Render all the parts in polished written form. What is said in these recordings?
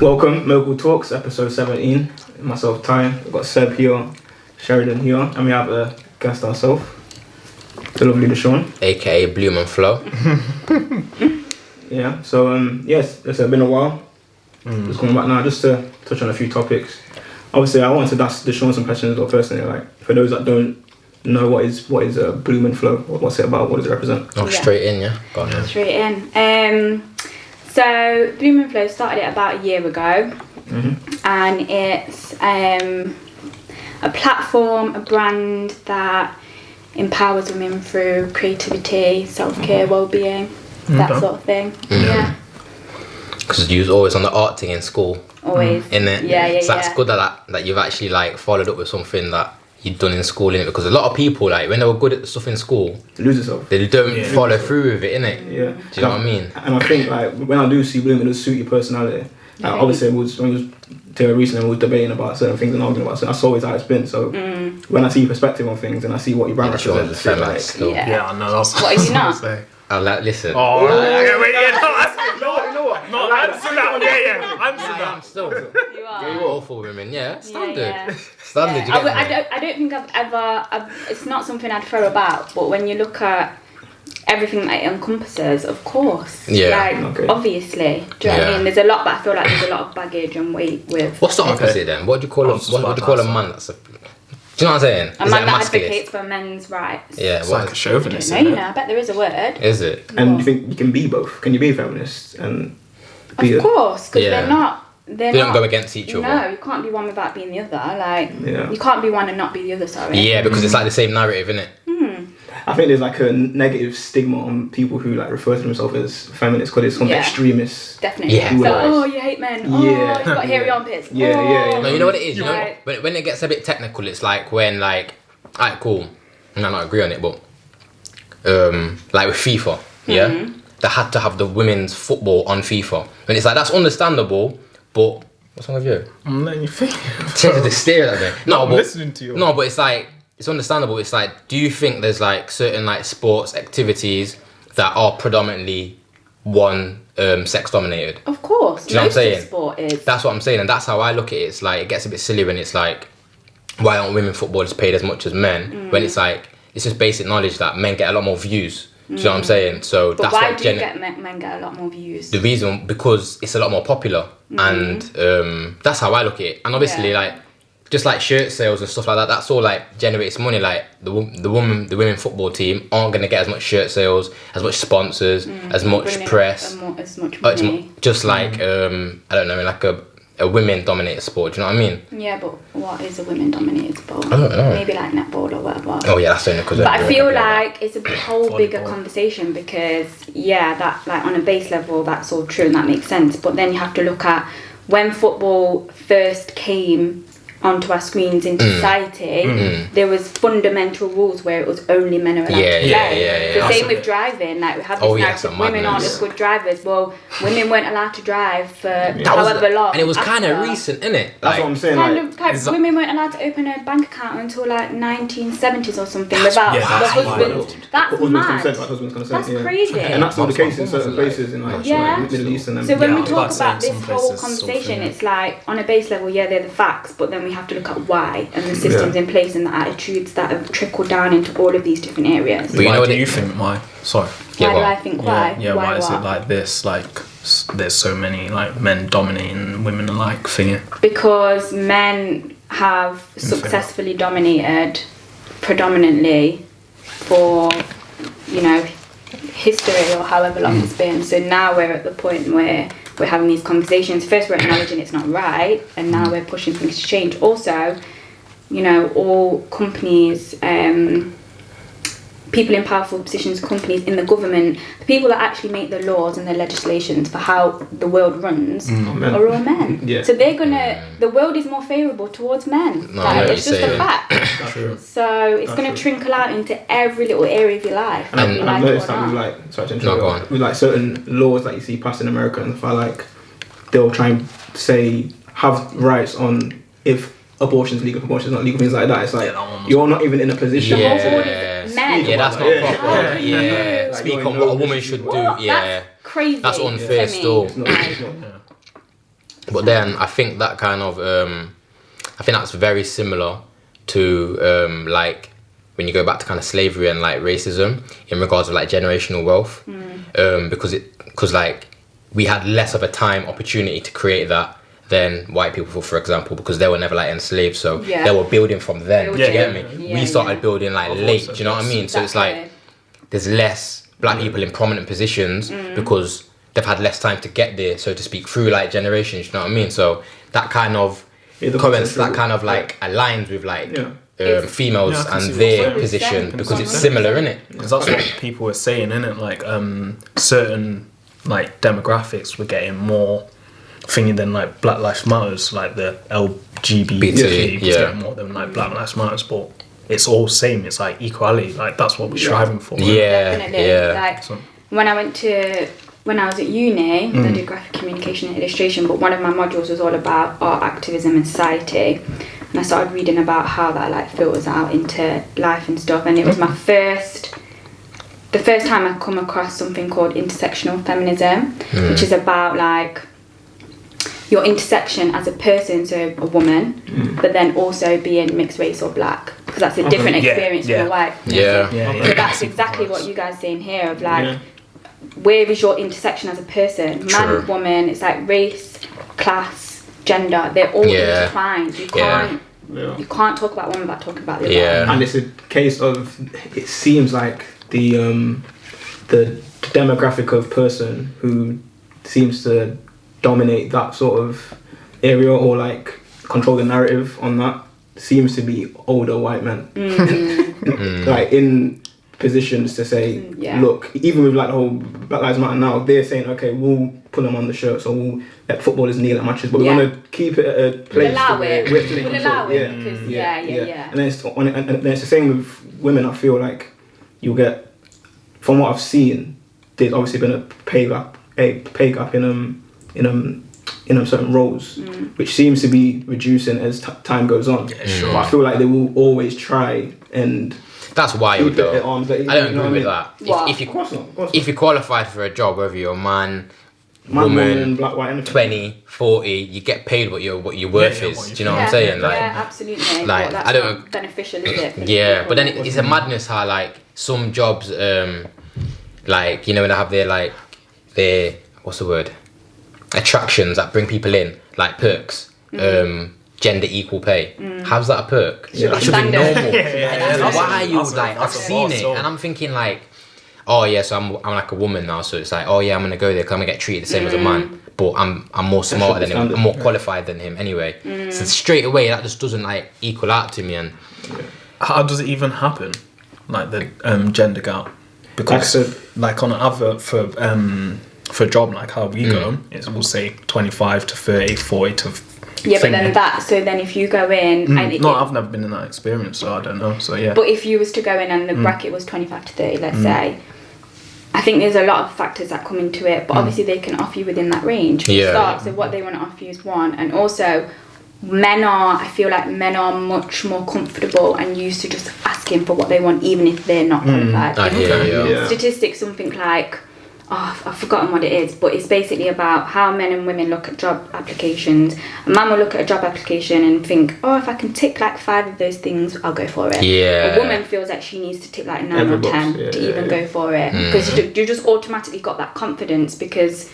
Welcome, Mogul Talks, episode 17. Myself, Ty. We've got Seb here, Sheridan here, and we have a guest ourselves, the lovely Deshaun. AKA Bloom and Flow. Yeah, so yes, it's been a while. Just coming back now, just to touch on a few topics. Obviously, I wanted to ask Deshaun some questions as well personally, like, for those that don't know what is Bloom and Flow, what's it about, what does it represent? Oh, straight in, yeah? Go on, yeah. Straight in. So Bloom and Flow started it about a year ago, and it's a platform, a brand that empowers women through creativity, self-care, well-being, that sort of thing. Yeah. Because you was always on the art thing in school. Always. Innit? Yeah. So that's good that you've actually like followed up with something that you'd done in school, innit? Because a lot of people, like, when they were good at stuff in school, They lose yourself. they don't follow through with it, innit? Yeah. Do you know what I mean? And I think, like, when I do see Bloom, it does suit your personality. Like, obviously, when we was together recently, we was debating about certain things and arguing about certain. That's always how it's been. So when I see your perspective on things and I see what your brand represents, it's like, still. Yeah. I know that's What is he not? I'll like, listen. Oh, wait, yeah, you know what? no, answer that. Yeah, answer that. Still. You are. All for women, yeah. Standard. Yeah. Standard, you get me? I don't think I've ever. It's not something I'd throw about. But when you look at everything that it encompasses, of course. Yeah. Like, obviously. Do you know what I mean? There's a lot, but I feel like there's a lot of baggage and weight with. What's the opposite then? What do you call a man that's a... Do you know what I'm saying? A man that advocates for men's rights. Yeah, It's like a chauvinist. No, you know, I bet there is a word. Is it? And you think you can be both? Can you be a feminist and be Of course, because Yeah. they're not. They don't go against each other. No, you can't be one without being the other. Like, Yeah. you can't be one and not be the other. Sorry. Yeah, because it's like the same narrative, isn't it? I think there's like a negative stigma on people who like refer to themselves as feminists because it's some extremists. Definitely. Yeah. So, Like- oh, you hate men. Oh, Yeah. you've got hairy armpits. Yeah, oh. yeah. No, you know what it is? You know, Right. when it gets a bit technical, it's like when, like, alright, cool. I might not agree on it, but like with FIFA, yeah, they had to have the women's football on FIFA, and it's like that's understandable, but what's wrong with you? I'm letting you think. Change the stare at me. No, I'm but listening to you. no, but it's like it's understandable. It's like, do you think there's like certain like sports activities that are predominantly one sex dominated? Of course. Do you know what I'm Most saying? of sport is. That's what I'm saying, and that's how I look at it. It's like it gets a bit silly when it's like, why aren't women footballers paid as much as men? When it's like it's just basic knowledge that men get a lot more views. Do you know what I'm saying? So But that's why what do you get men get a lot more views? the reason, because it's a lot more popular, and that's how I look at it. And obviously, Yeah. like just like shirt sales and stuff like that, that's all like generates money. Like the women football team aren't gonna get as much shirt sales, as much sponsors, as much Bringing in press. as much It's money. just like I don't know, like a women dominated sport. Do you know what I mean? Yeah, but what is a women-dominated sport? I don't know. Maybe like netball or whatever. Oh yeah, that's only because. But I feel like it's a whole bigger Volleyball. conversation because, yeah, that like on a base level, that's all true and that makes sense. But then you have to look at when football first came onto our screens in society, there was fundamental rules where it was only men were allowed to play. Yeah. The same with driving, like we have this narrative, women aren't as good drivers. Well, women weren't allowed to drive for however long. And it was kind of after. recent, innit? That's what I'm saying. Women weren't allowed to open a bank account until like 1970s or something without the husband. That's mad. Husband's consent, That's yeah. crazy. And that's not the case in certain places in like Yeah. Middle East and them. So when Yeah, we I was talk about about to say this in some whole places, conversation, something. it's like on a base level, yeah, they're the facts, but then we have to look at why and the systems in place and the attitudes that have trickled down into all of these different areas. But you know Why what do it- you think? Why? Sorry. Yeah, Why go do on. I think why? Yeah. Why is what? it like this? Like there's so many like men dominating, women are like thingy. Because men have successfully dominated predominantly for, history or however long it's been. So now we're at the point where we're having these conversations. First we're acknowledging it's not right, and now we're pushing things to change. Also, all companies, people in powerful positions, companies in the government, the people that actually make the laws and the legislations for how the world runs are all men. Yeah. So the world is more favourable towards men. No, I know what it's you're just a saying. fact. True. So it's going to trickle out into every little area of your life. And whether you I've like it noticed or that with not. like, sorry to No, go interrupt, on. with like certain laws that you see passed in America, and if I like, they'll try and say have rights on if abortion's legal, if abortion's not legal, things like that. It's like Yeah, that one was- you're not even in a position. The whole Yeah. board is men. Yeah, that's not Yeah. proper. Yeah. Yeah. Like, Speak you're on in what no a woman position. should do. What? Yeah. That's crazy. That's unfair to me. still. It's not, it's not. But then I think that kind of I think that's very similar to like when you go back to kind of slavery and like racism in regards to like generational wealth, because like we had less of a opportunity to create that than white people, for example, because they were never like enslaved, so they were building from then. Do you get me? We started building like late. Do you know what I mean? So it's like there's less black people in prominent positions because they've had less time to get there, so to speak, through like generations. You know what I mean? So that kind of comments, that kind of like aligns with like females and their position because it's similar, isn't it? Because that's what people were saying, innit? Like certain like demographics were getting more thingy than like Black Lives Matters, like the LGBT was getting more than like Black Lives Matters, but it's all same. It's like equality. Like that's what we're striving for. Definitely. Like when I was at uni, I did graphic communication and illustration, but one of my modules was all about art activism and society, and I started reading about how that like filters out into life and stuff, and it was the first time I come across something called intersectional feminism, which is about like your intersection as a person, so a woman, but then also being mixed race or black, because that's a different experience from a white person. So that's exactly what you guys saying here of like, where is your intersection as a person? Man, woman, it's like race, class, gender, they're all intertwined. You can't talk about one without talking about the other. And it's a case of, it seems like the demographic of person who seems to dominate that sort of area or like control the narrative on that seems to be older white men. Like in positions to say, look, even with like the whole Black Lives Matter now, they're saying, okay, we'll put them on the shirts or we'll let footballers kneel at matches, but we want to keep it at a place where we'll allow it because and then it's the same with women. I feel like you'll get, from what I've seen, there's obviously been a pay gap in certain roles, which seems to be reducing as time goes on. But I feel like they will always try and. That's wild though. I don't agree with that. If you qualify for a job, whether you're a man, woman, black, white, anything. 20, 40, you get paid what your worth is. Do you know what I'm saying? Like, absolutely. Like, that's I don't. not beneficial, is it? Yeah, but then it's a madness how like some jobs, like you know when they have their what's the word? Attractions that bring people in, like perks. Gender equal pay. How's that a perk? That should be normal. Why are you like? I've seen it, and I'm thinking like, oh yeah, so I'm like a woman now, so it's like, oh yeah, I'm gonna go there because I'm gonna get treated the same as a man, but I'm more smart than him, I'm more qualified than him anyway. So straight away, that just doesn't like equal out to me. And how does it even happen? Like the gender gap, because like on an advert for a job, like how we go, we'll say 25 to 30, 40 to. Yeah, but then if you go in and I've never been in that experience, so I don't know. So yeah. But if you was to go in and the bracket was 25 to 30, let's say, I think there's a lot of factors that come into it, but obviously they can offer you within that range. So what they want to offer you is one, and also I feel like men are much more comfortable and used to just asking for what they want, even if they're not qualified. Statistics, something like. I've forgotten what it is, but it's basically about how men and women look at job applications. A man will look at a job application and think, oh, if I can tick like 5 of those things, I'll go for it. A woman feels like she needs to tick like 9 or 10 to even go for it, because you just automatically got that confidence because,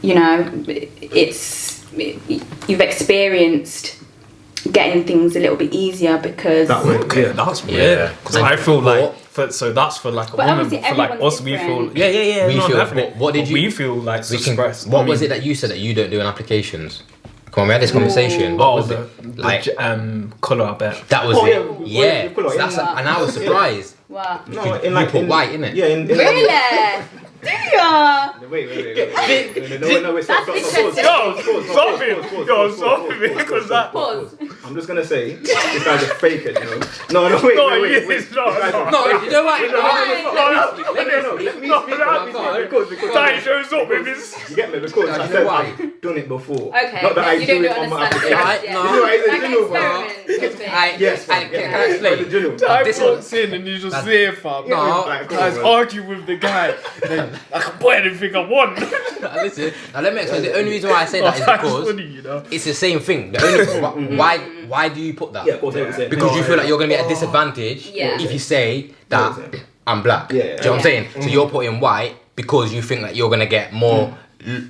you know, you've experienced getting things a little bit easier because that's weird. Because I feel like so that's for like a woman, but for like us we feel what did you we feel like suppressed. What was it that you said that you don't do in applications? Come on, we had this conversation. What was it? Like colour, I bet. That was it. So and I was surprised. Wow. No, you put white in it. Yeah, in really? Do you? Wait. No, stop. Stop it, because that. Pause. I'm just gonna say, this guy's a faker, you know. No, wait. It's not. No, you know what? Let me shows up with this. You get me? Because I said I've done it before. Okay. Not that I you do don't it on my understand. application. No. Like an experiment. Yes, can I explain? Guy This walks in and you just see it, fam. Guys argue with the guy. Then I can buy anything I want. Listen, now let me explain. The only reason why I say that is That's because funny, you know. it's the same thing. The only why do you put that? Yeah, of course, yeah. Because you feel like you're gonna be at a disadvantage if you say that I'm black. Do you know what I'm saying? So you're putting white because you think that you're gonna get more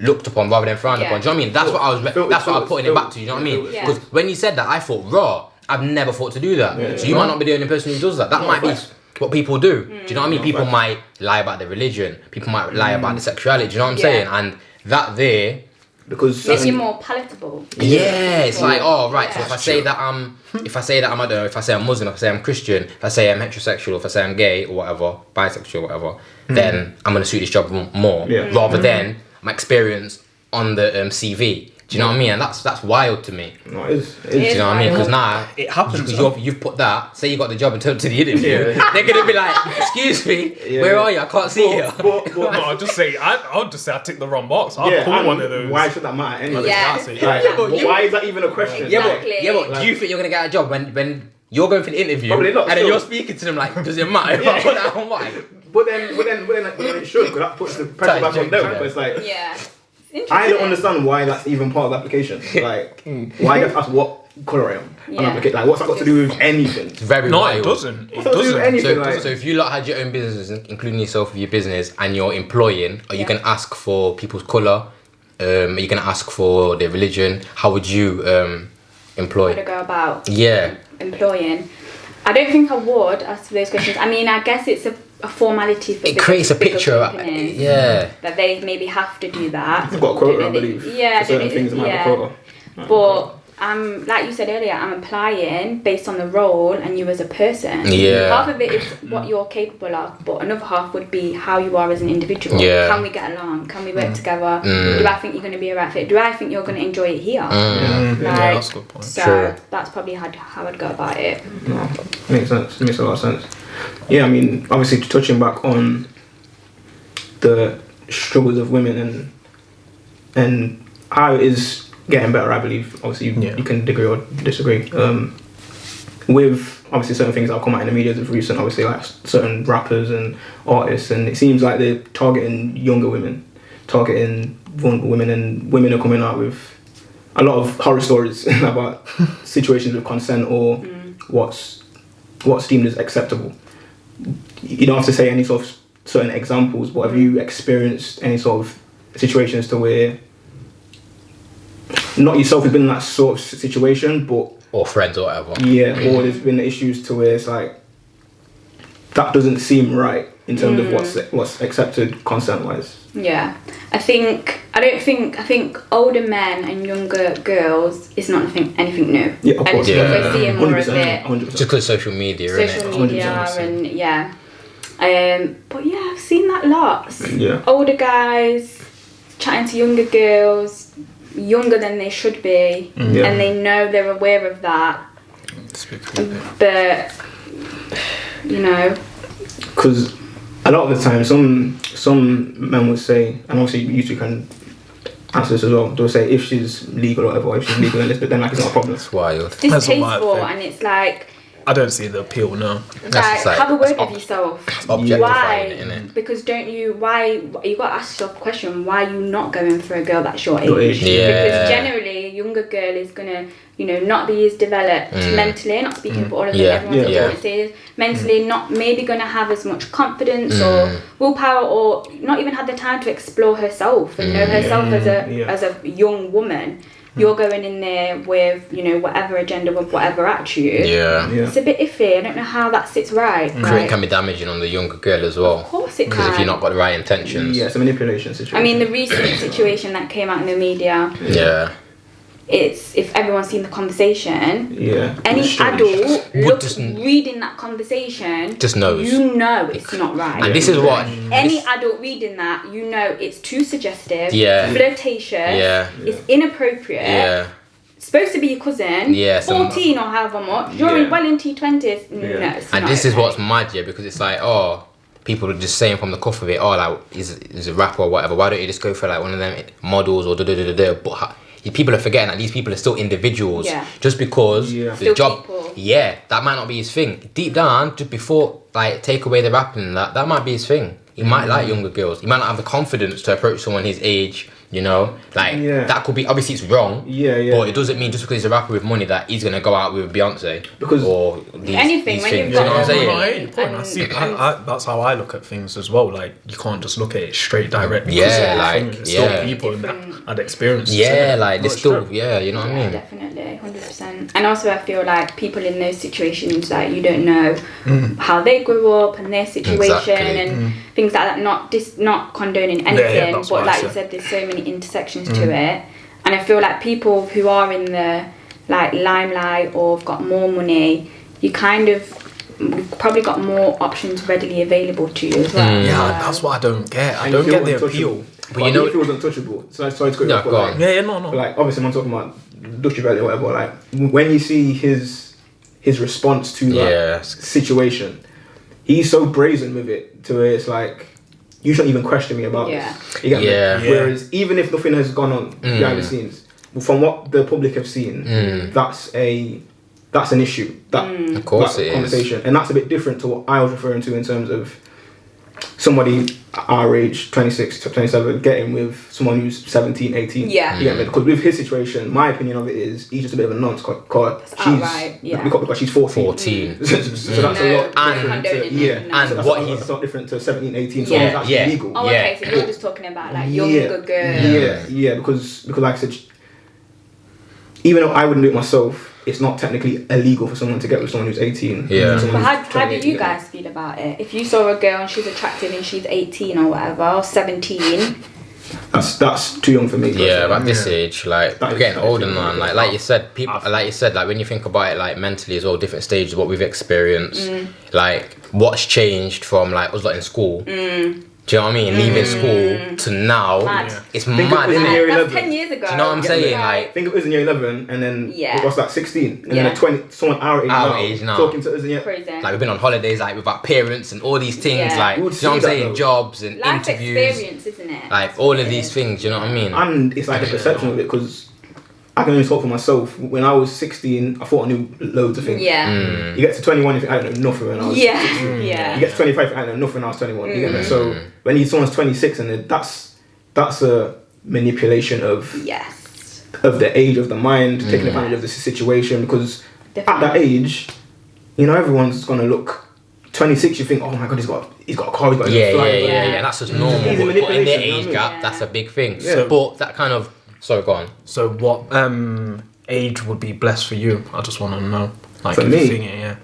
looked upon rather than frowned upon. Do you know what I mean? That's what I was. That's what I'm putting it back to. You know what I mean? Because when you said that, I thought raw. I've never thought to do that. So you might not be the only person who does that. That might be what people do. Do you know what I mean? People might lie about their religion. People might lie about their sexuality. Do you know what I'm saying? And that there. Because makes you more palatable. Yeah, it's like, oh right. So if I say that I'm I don't know, if I say I'm Muslim, if I say I'm Christian, if I say I'm heterosexual, if I say I'm gay or whatever, bisexual or whatever, then I'm gonna suit this job more rather than my experience on the CV. Do you know what I mean? And that's wild to me. No, it is. Do you know what I mean? Because now it happens. Because you've put that. Say you got the job and turned to the interview. They're gonna be like, "Excuse me, where are you? I can't see you." No, I'll just say I ticked the wrong box. I'll pull one of those. Why should that matter anyway? Yeah. Why is that even a question? But do you think you're gonna get a job when you're going for the interview Probably not, and then you're speaking to them like, does it matter if I put that on white? But then it should, because that puts the pressure back on them. But it's like, I don't understand why that's even part of the application. Like, why you have to ask what colour I am on application? Like, what's that got to do with anything? It's very No, wild. it doesn't. It What's that got to do with doesn't. anything? So if you lot had your own business, including yourself with your business, and you're employing, are you going to ask for people's colour? Are you going to ask for their religion? How would you employ? How to go about employing? I don't think I would ask for those questions. I mean, I guess it's a formality for it creates a picture. That they maybe have to do that. I've got a quota, I believe. Yeah, for certain things, might have a quota. But like you said earlier, I'm applying based on the role and you as a person. Yeah. Half of it is what you're capable of, but another half would be how you are as an individual. Yeah. Can we get along? Can we work together? Do I think you're going to be a right fit? Do I think you're going to enjoy it here? Yeah, that's a good point. So that's probably how I'd go about it. No, makes sense. Makes a lot of sense. Yeah, I mean, obviously touching back on the struggles of women and how it is getting better, I believe. Obviously, you can agree or disagree. With obviously certain things that have come out in the media of recent, obviously like certain rappers and artists, and it seems like they're targeting younger women, targeting vulnerable women, and women are coming out with a lot of horror stories about situations with consent or what's deemed as acceptable. You don't have to say any sort of certain examples, but have you experienced any sort of situations to where not yourself has been in that sort of situation, but or friends or whatever. Yeah, or there's been issues to where it's like that doesn't seem right in terms of what's accepted consent wise. Yeah, I think older men and younger girls is not anything new. Yeah, of course. We're seeing more of 100%. it. Just because social media, Social media and but yeah, I've seen that lots. Yeah. Older guys chatting to younger girls, younger than they should be, and they know they're aware of that. But you know, because a lot of the time, some men would say, and obviously you two can answer this as well. They'll say if she's legal or whatever, if she's legal in this, but then like it's not a problem. That's wild. It's distasteful, and it's like. I don't see the appeal, no. Like, have a word with yourself. Objectifying it, innit? Because you got to ask yourself the question, why are you not going for a girl that's your age? Yeah. Because generally a younger girl is gonna, not be as developed mentally, not speaking for all of them, everyone's is mentally not maybe gonna have as much confidence or willpower, or not even have the time to explore herself and know herself as a young woman. You're going in there with, whatever agenda, with whatever attitude. Yeah. It's a bit iffy. I don't know how that sits right. It can be damaging on the younger girl as well. Of course it can. Because if you're not got the right intentions. Yeah, it's a manipulation situation. I mean, the recent situation that came out in the media. Yeah. It's, if everyone's seen the conversation, any adult reading that conversation just knows. It's not right. And this is what any adult reading that, it's too suggestive, flirtatious, it's inappropriate. Supposed to be your cousin, 14 or however much. You're well into your 20s. No, it's and not this is okay. what's mad, because it's like, people are just saying from the cuff of it, like, he's a rapper or whatever. Why don't you just go for like one of them models or da da da da? But people are forgetting that these people are still individuals. Yeah. Just because Yeah. the Still job, people. that might not be his thing. Deep down, just before like take away the rapping and that might be his thing. He might like younger girls. He might not have the confidence to approach someone his age. You know, like that could be, obviously it's wrong. But it doesn't mean just because he's a rapper with money that he's gonna go out with Beyonce Because or anything, these when things. you've You know what I'm got saying? money. I hate your point. I see. That's how I look at things as well. Like you can't just look at it straight direct. Yeah, like, it's still yeah. people that had experiences. Yeah, innit? like Not there's still, straight. you know what I Yeah, mean? definitely, 100%. And also, I feel like people in those situations, like you don't know how they grew up and their situation Exactly. and things like that. Not condoning anything, that's but what I like you said. said, there's so many intersections to it. And I feel like people who are in the like limelight or have got more money, you've probably got more options readily available to you as well. Yeah, that's what I don't get. I And don't you get feel the untouchable. appeal. But you know, he feels untouchable. So sorry to cut you No, off, but go like, on. Yeah, no. but like obviously, I'm talking about Dutchy Valley or whatever. Like when you see his response to that situation, he's so brazen with it to where it's like you shouldn't even question me about this. You get me? Yeah. Whereas even if nothing has gone on behind the scenes, from what the public have seen, that's an issue. Of course that it is. conversation, and that's a bit different to what I was referring to in terms of somebody our age, 26 to 27, getting with someone who's 17, 18. Yeah. You get me? Because with his situation, my opinion of it is he's just a bit of a nonce because outright, yeah. because she's 14. 14. so that's a lot No, different to, condoning yeah. it, no. And So what that's he's a lot different to 17, 18. So Yeah. it's actually legal. Oh, okay, so you're just talking about like younger girls. Yeah, because like I said, even though I wouldn't do it myself, it's not technically illegal for someone to get with someone who's 18. Yeah. Someone But who's how do 28, you guys feel about it? If you saw a girl and she's attractive and she's 18 or whatever, or 17, That's too young for me. Yeah, personally. at this age, like That we're is- getting that is older young. now, and like you said, people, like you said, like when you think about it, like mentally as well, different stages, what we've experienced, like what's changed from like us like in school. Do you know what I mean? Leaving school to now, Mad. it's Think mad, it was in isn't year it? that's 11. 10 years ago. Do you know what I'm saying? Like, Think it was in year 11, and then Yeah. what's that? 16, and Yeah. then at 20, someone our age, Our now, age now. talking to us in year. Crazy. like we've been on holidays, like with our parents and all these things, Yeah. like We you would know what I'm see that, saying? though. Jobs and Life interviews, experience, isn't it? like all of these things. You know what I mean? And it's like the perception of it, because I can only talk for myself. When I was 16, I thought I knew loads of things. Yeah. You get to 21, you think I don't know nothing when I was Yeah. 16. You Yeah. get to 25, you think I don't know nothing when I was 21. You get me? So when someone's 26, and then that's a manipulation of Yes. the age of the mind, taking advantage of the situation, because at that Definitely. age, you know, everyone's gonna look 26. You think, oh my god, he's got a car, he's got a Yeah, fly, yeah, he's got- yeah, yeah. That's just normal. Easy But in their manipulation, you know age what I gap, mean? that's a big thing. Yeah. But that kind of go on. So what age would be blessed for you? I just want to know. Like For if me? you think it, yeah.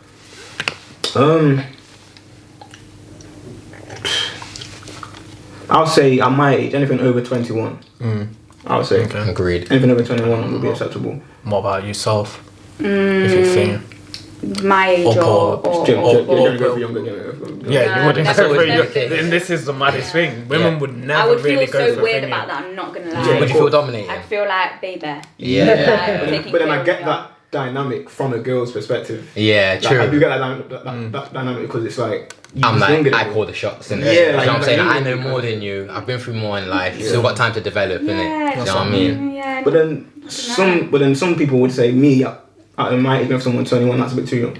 I'll say at my age, anything over 21. I would say Okay. Agreed. anything over 21 would be acceptable. What about yourself? If you think. My age Or or Paul. You're or- gonna go for younger. Yeah, No, you wouldn't that's go always for never your. good. And this is the maddest thing. Women Yeah. would I never would feel really go so for weird thingy. about that. I'm not gonna Yeah. lie. Would you feel dominated? I'd feel like baby. Yeah. But then I get that dynamic from a girl's perspective. Yeah, Like, true. I do get that dynamic because it's like I'm you're like, younger than I me. call the shots, innit? Yeah, You know like, what I'm saying? like, I know younger more than than you. I've been through more in life. You've still got time to develop, innit? Yeah, You know what I mean? Yeah. But then some people would say me at my age, if someone 21, that's a bit too young.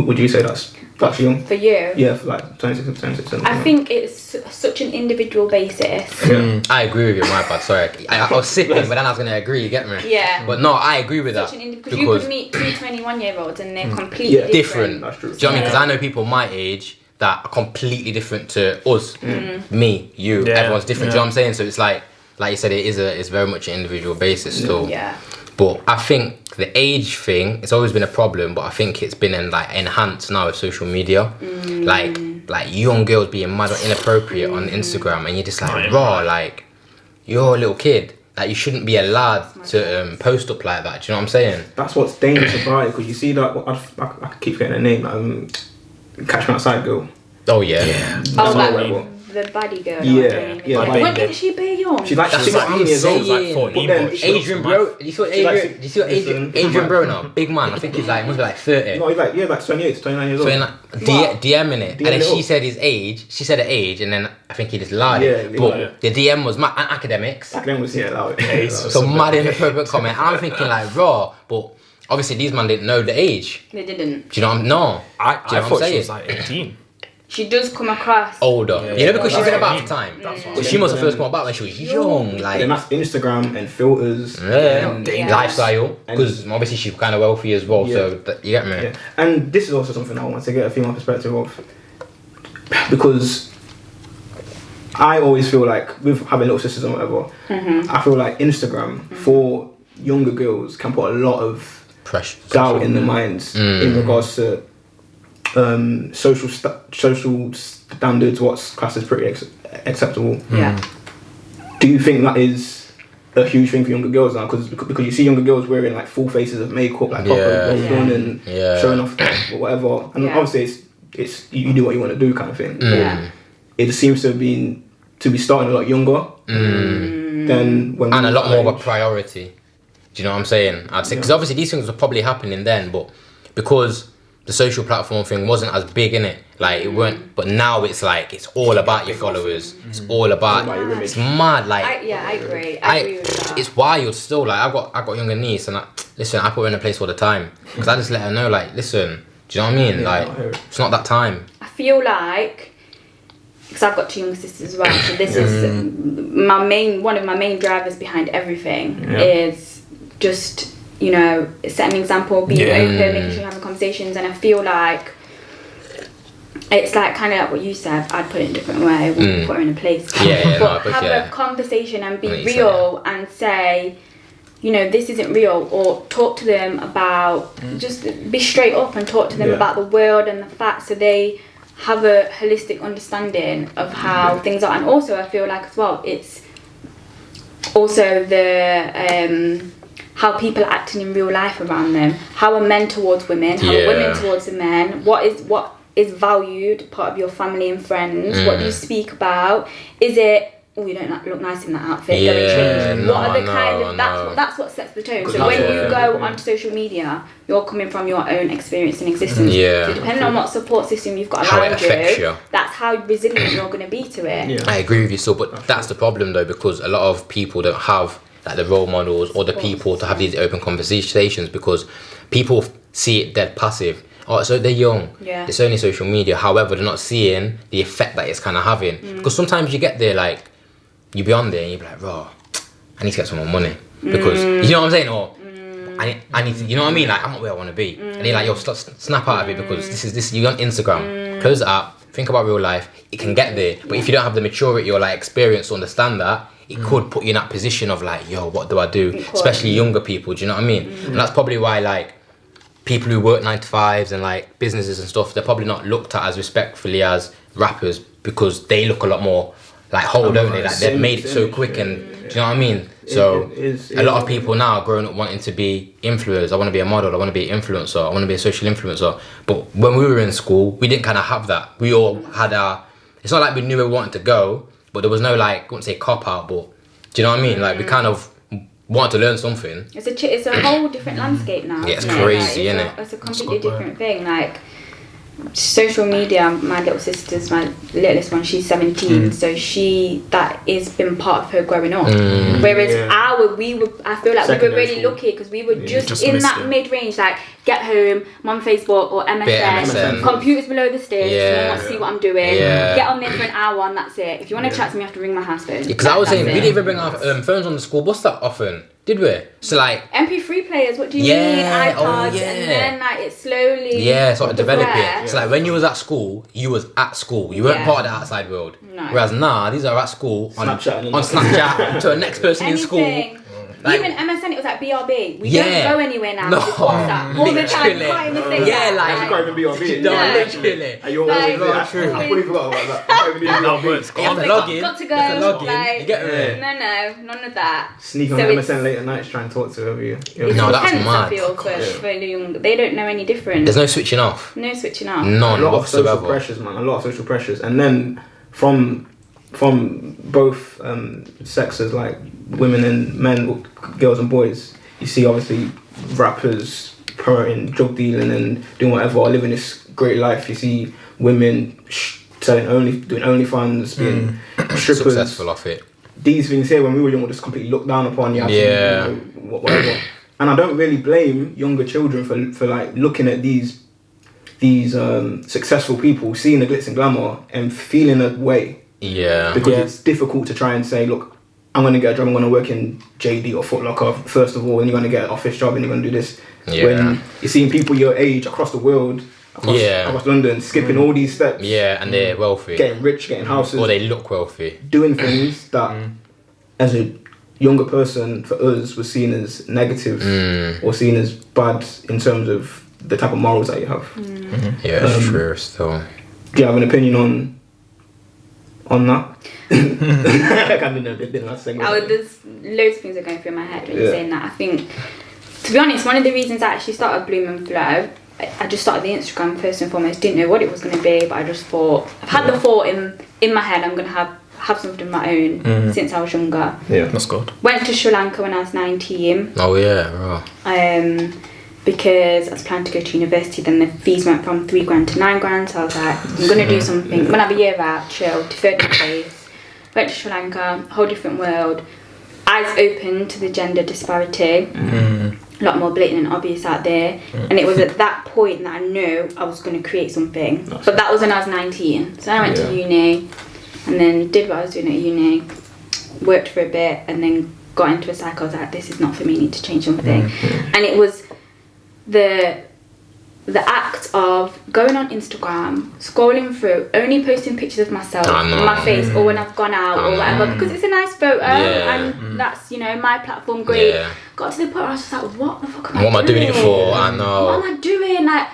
Would you say that's young? For you. Yeah, for like 26. I think it's such an individual basis. Yeah. I agree with you, my bad. Sorry. I was sipping, but then I was going to agree, you get me? Yeah. But no, I agree with that. Such an because you could meet two 21-year-olds and they're completely Yeah. different. That's true. Do you know what I mean? Because Yeah. I know people my age that are completely different to us, me, you. Yeah. Everyone's different. Do you know Yeah. what I'm saying? So it's like you said, it's very much an individual basis still. Yeah. But I think the age thing, it's always been a problem, but I think it's been enhanced now with social media. Like young girls being mad or inappropriate on Instagram, and you're just like, raw, like you're a little kid. Like you shouldn't be allowed to post up like that. Do you know what I'm saying? That's what's dangerous about it, because you see that I keep getting a name. Catch Me Outside girl. Oh yeah. That's Oh, not that whatever. the baddie girl. Yeah. When is she very young? She's like, she's like 18 years old. She's like 14. But then Adrian Bro, do you see what Adrian Bro now? Big man, I think he's like, must be like 30. No, he's like, like 28 to 29 years old. DMing it. And then she said his age, her age, and then I think he just lied. But the DM was mad, and academics. Academics, loud. So mad inappropriate comment. And I'm thinking like, raw, but obviously these men didn't know the age. They didn't. Do you know what I'm No. I thought she was like 18. She does come across older, because she's been about for time. But she must have first come about when she was young, like. And that's Instagram and filters, lifestyle. Because obviously she's kind of wealthy as well, so you get me. Yeah. And this is also something I want to get a female perspective of, because I always feel like with having little sisters and whatever, I feel like Instagram for younger girls can put a lot of doubt in their minds in regards to social standards, what's classed as pretty acceptable. Yeah. Do you think that is a huge thing for younger girls now? Because you see younger girls wearing like full faces of makeup, like proper done and showing off or whatever. And obviously it's you do what you want to do kind of thing. Yeah. It just seems to be starting a lot younger than when and a lot more of a priority. Do you know what I'm saying? I'd say because obviously these things were probably happening then, but because the social platform thing wasn't as big in it, like it weren't. But now it's like it's all about your followers. It's all about it's mad. Like I agree. I agree with that. It's wild still. Like I got a younger niece, and I put her in a place all the time because I just let her know, like, listen, do you know what I mean? Like it's not that time. I feel like, because I've got two younger sisters as well, so this is one of my main drivers behind everything is just, you know, set an example, being open, making sure you're having conversations. And I feel like it's like kind of like what you said, I'd put it in a different way, put her in a place, but have a conversation and be real and say, you know, this isn't real, or talk to them about, just be straight up and talk to them about the world and the facts, so they have a holistic understanding of how things are. And also I feel like as well, it's also the how people are acting in real life around them. How are men towards women? How are women towards the men? What is valued, part of your family and friends? What do you speak about? Is it, oh, you don't look nice in that outfit, go and change. What are the kind of, that's what sets the tone. So when you go onto social media, you're coming from your own experience and existence. So depending on what support system you've got around you, that's how resilient you're going to be to it. I agree with you, but that's the problem though, because a lot of people don't have like the role models or the people to have these open conversations, because people see it dead passive. Oh, so they're young. It's only social media. However, they're not seeing the effect that it's kind of having. Because sometimes you get there, like, you be on there and you be like, raw, I need to get some more money. Because, you know what I'm saying? Or, I need to, you know what I mean? Like, I'm not where I want to be. And they're like, yo, snap out of it, because this you're on Instagram. Close it up. Think about real life. It can get there. But if you don't have the maturity or, like, experience to understand that, it could put you in that position of, like, yo, what do I do? Especially younger people, do you know what I mean? And that's probably why, like, people who work 9 to 5s and like businesses and stuff, they're probably not looked at as respectfully as rappers, because they look a lot more like whole, don't they? Like they've made it so quick, and do you know what I mean? So a lot of people now are growing up wanting to be influencers. I want to be a model, I want to be an influencer, I want to be a social influencer. But when we were in school, we didn't kind of have that. We all had it's not like we knew where we wanted to go, but there was no, like, I wouldn't say cop out, but do you know what I mean? Like we kind of want to learn something. It's a whole different landscape now. Yeah, it's crazy, isn't it? It's a completely different thing. Like social media, my little sister's, my littlest one, she's 17, so that has been part of her growing up. Whereas I feel like we were really lucky, because we were just in that mid-range, like get home, I'm on Facebook or MSN. Computers below the stairs, someone wants to see what I'm doing, get on there for an hour and that's it. If you want to chat to me, you have to ring my house phone. Because I was saying, we didn't even bring our phones on the school bus that often, did we? So like MP3 players, what do you mean? iPods, and then like it slowly sort of developing. So like when you was at school, you was at school. You weren't part of the outside world. No. Whereas now, these are at school on Snapchat to the next person in school. Like, even MSN, it was like BRB. We don't go anywhere now. No, WhatsApp. All the time, quite in the same I can't even BRB. No, literally. Are you always there? I fully forgot about that. You have to log in. Got to go. Like, you get me? No, none of that. Sneak on MSN late at night to try and talk to whoever you. No, that's mad. I feel for the young. They don't know any different. There's no switching off. No switching off. None a lot whatsoever. Of social pressures, man. A lot of social pressures, and then from from both sexes, like women and men, girls and boys. You see, obviously, rappers promoting drug dealing and doing whatever, or living this great life. You see women doing OnlyFans, being strippers. Successful off it. These things here, when we were young, were just completely looked down upon. You have to, you know, whatever. And I don't really blame younger children for like looking at these successful people, seeing the glitz and glamour, and feeling a way. Yeah. Because it's difficult to try and say, look, I'm going to get a job, I'm going to work in JD or Foot Locker first of all, and you're going to get an office job and you're going to do this. Yeah. When you're seeing people your age across the world, across London, skipping all these steps. Yeah, and they're wealthy. Getting rich, getting houses. Or they look wealthy. Doing things that, as a younger person, for us, was seen as negative or seen as bad in terms of the type of morals that you have. Yeah, it's true still. Do you have an opinion on that? There's loads of things that are going through my head when you're saying that. I think, to be honest, one of the reasons I actually started Bloom and Flow, I just started the Instagram first and foremost. Didn't know what it was going to be, but I just thought, I've had the thought in my head, I'm going to have something of my own since I was younger. Yeah, that's good. Went to Sri Lanka when I was 19. Oh yeah, right. Because I was planning to go to university, then the fees went from $3,000 to $9,000, so I was like, I'm going to do something, I'm going to have a year out, chill, deferred my place. Went to Sri Lanka, whole different world, eyes open to the gender disparity, a lot more blatant and obvious out there, and it was at that point that I knew I was going to create something, but that was when I was 19, so I went to uni, and then did what I was doing at uni, worked for a bit, and then got into a cycle. I was like, this is not for me, I need to change something, and it was the act of going on Instagram, scrolling through, only posting pictures of myself, my face, or when I've gone out or whatever, because it's a nice photo and that's, you know, my platform, great. Got to the point where I was just like, what the fuck am I doing? What am I doing it for? I know. What am I doing? Like,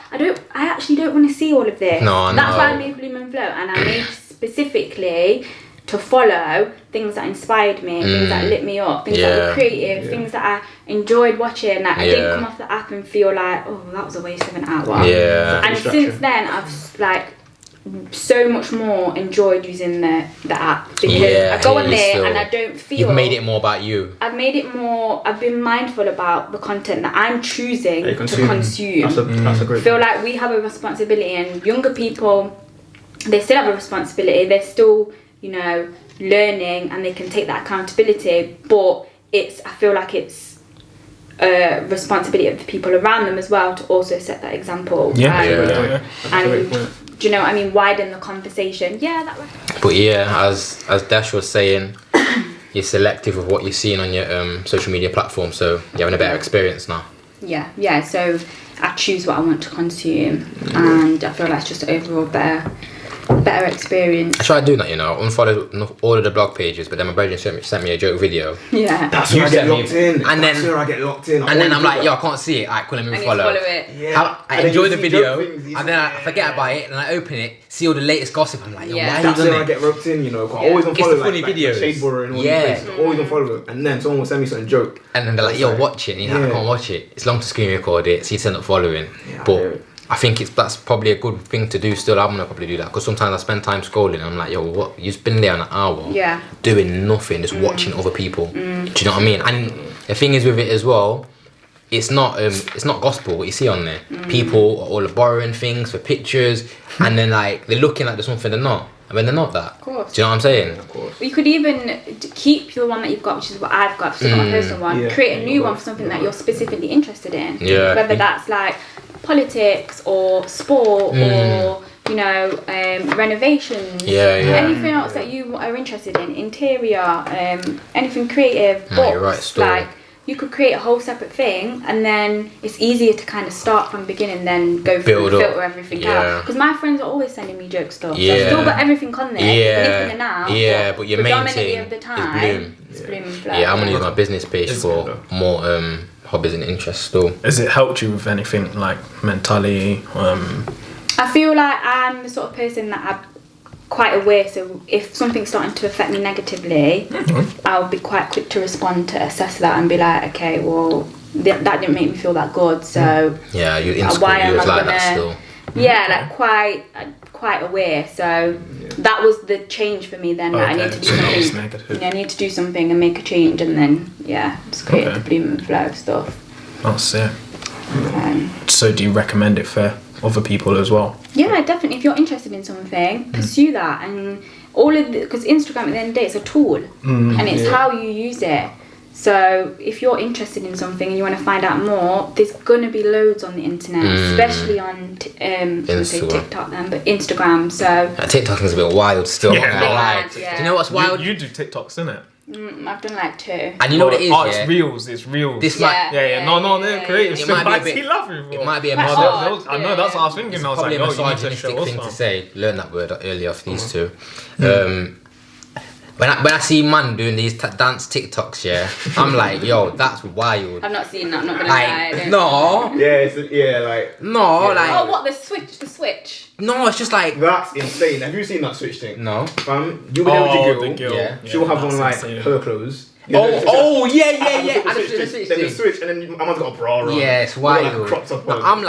I actually don't want to see all of this. No, I know. That's why I made Bloom and Flow, and I made specifically to follow things that inspired me, things that lit me up, things that were creative, things that I enjoyed watching. Like I didn't come off the app and feel like, oh, that was a waste of an hour. Yeah. And since then, I've like so much more enjoyed using the app, because I go on there and I don't feel. You've made it more about you. I've made it more. I've been mindful about the content that I'm choosing to consume. That's a great. I feel like we have a responsibility, and younger people, they still have a responsibility. They're still, you know, learning, and they can take that accountability, but I feel like it's a responsibility of the people around them as well to also set that example. And do you know what I mean, widen the conversation. That way. But as Dash was saying, you're selective with what you're seeing on your social media platform, so you're having a better experience now. So I choose what I want to consume, and I feel like it's just overall better experience. I tried doing that, you know, unfollowed all of the blog pages, but then my brother sent me a joke video. That's where I get locked in. And then I'm like, yo, I can't see it. Alright, cool, let me follow it. I enjoy the video, and then I forget about it, and I open it, see all the latest gossip. I'm like, yo, why are you That's where I get roped in, you know. I always unfollow it's the funny videos. Shadeborough and all these places. Always unfollow them, and then someone will send me some joke, and then they're like, yo, watch it. And you're like, I can't watch it. It's long to screen record it, so you end up following. But I think that's probably a good thing to do still. I'm gonna probably do that, because sometimes I spend time scrolling and I'm like, yo, what? You've been there an hour doing nothing, just watching other people. Do you know what I mean? And the thing is with it as well, it's not gospel what you see on there. People are all borrowing things for pictures, and then like they're looking like there's something they're not. I mean, they're not that. Of course. Do you know what I'm saying? Of course. You could even keep the one that you've got, which is what I've got. I've still got my personal one. Create a new one for something that you're specifically interested in. Whether that's like politics or sport or, you know, renovations. Anything else that you are interested in, interior, anything creative, books. You're right, like you could create a whole separate thing, and then it's easier to kind of start from the beginning, then go through and filter everything out. Because my friends are always sending me joke stuff, so I've still got everything on there, nipping in and out. But your main thing of the time is Bloom and Flow. I'm gonna use my business page for more hobbies and interests still. Has it helped you with anything like mentally? I feel like I'm the sort of person that I'm quite aware, so if something's starting to affect me negatively, I'll be quite quick to respond to assess that and be like, okay, well, that didn't make me feel that good, so you why am I like gonna that still. like quite aware. So that was the change for me then. That I need to do something. I need to do something and make a change, and then just create the Bloom and Flow stuff. Oh, sick. So do you recommend it for other people as well? Yeah, definitely. If you're interested in something, pursue that. And all of because Instagram at the end of the day, it's a tool, and it's how you use it. So if you're interested in something and you want to find out more, there's gonna be loads on the internet, especially on say TikTok then, but Instagram. So TikTok is a bit wild still. Yeah. Do you know what's wild? You do TikToks, innit? I've done like 2. And you know what it is? It's reels. It's reels. This No, they're creative. It might be a bit. It might be a misogynistic. I know that's what I was thinking. I was Probably like, a misogynistic thing to say. Learn that word earlier off these two. When I see man doing these dance TikToks, I'm like, yo, that's wild. I've not seen that. I'm not gonna lie. No. Oh, what the switch? No, it's just like that's insane. Have you seen that switch thing? No. You were there with your girl. Yeah. She'll have on like her clothes. Yeah. And then the switch, and then Mama's got a bra on. Yeah, it's wild. Like cropped up I'm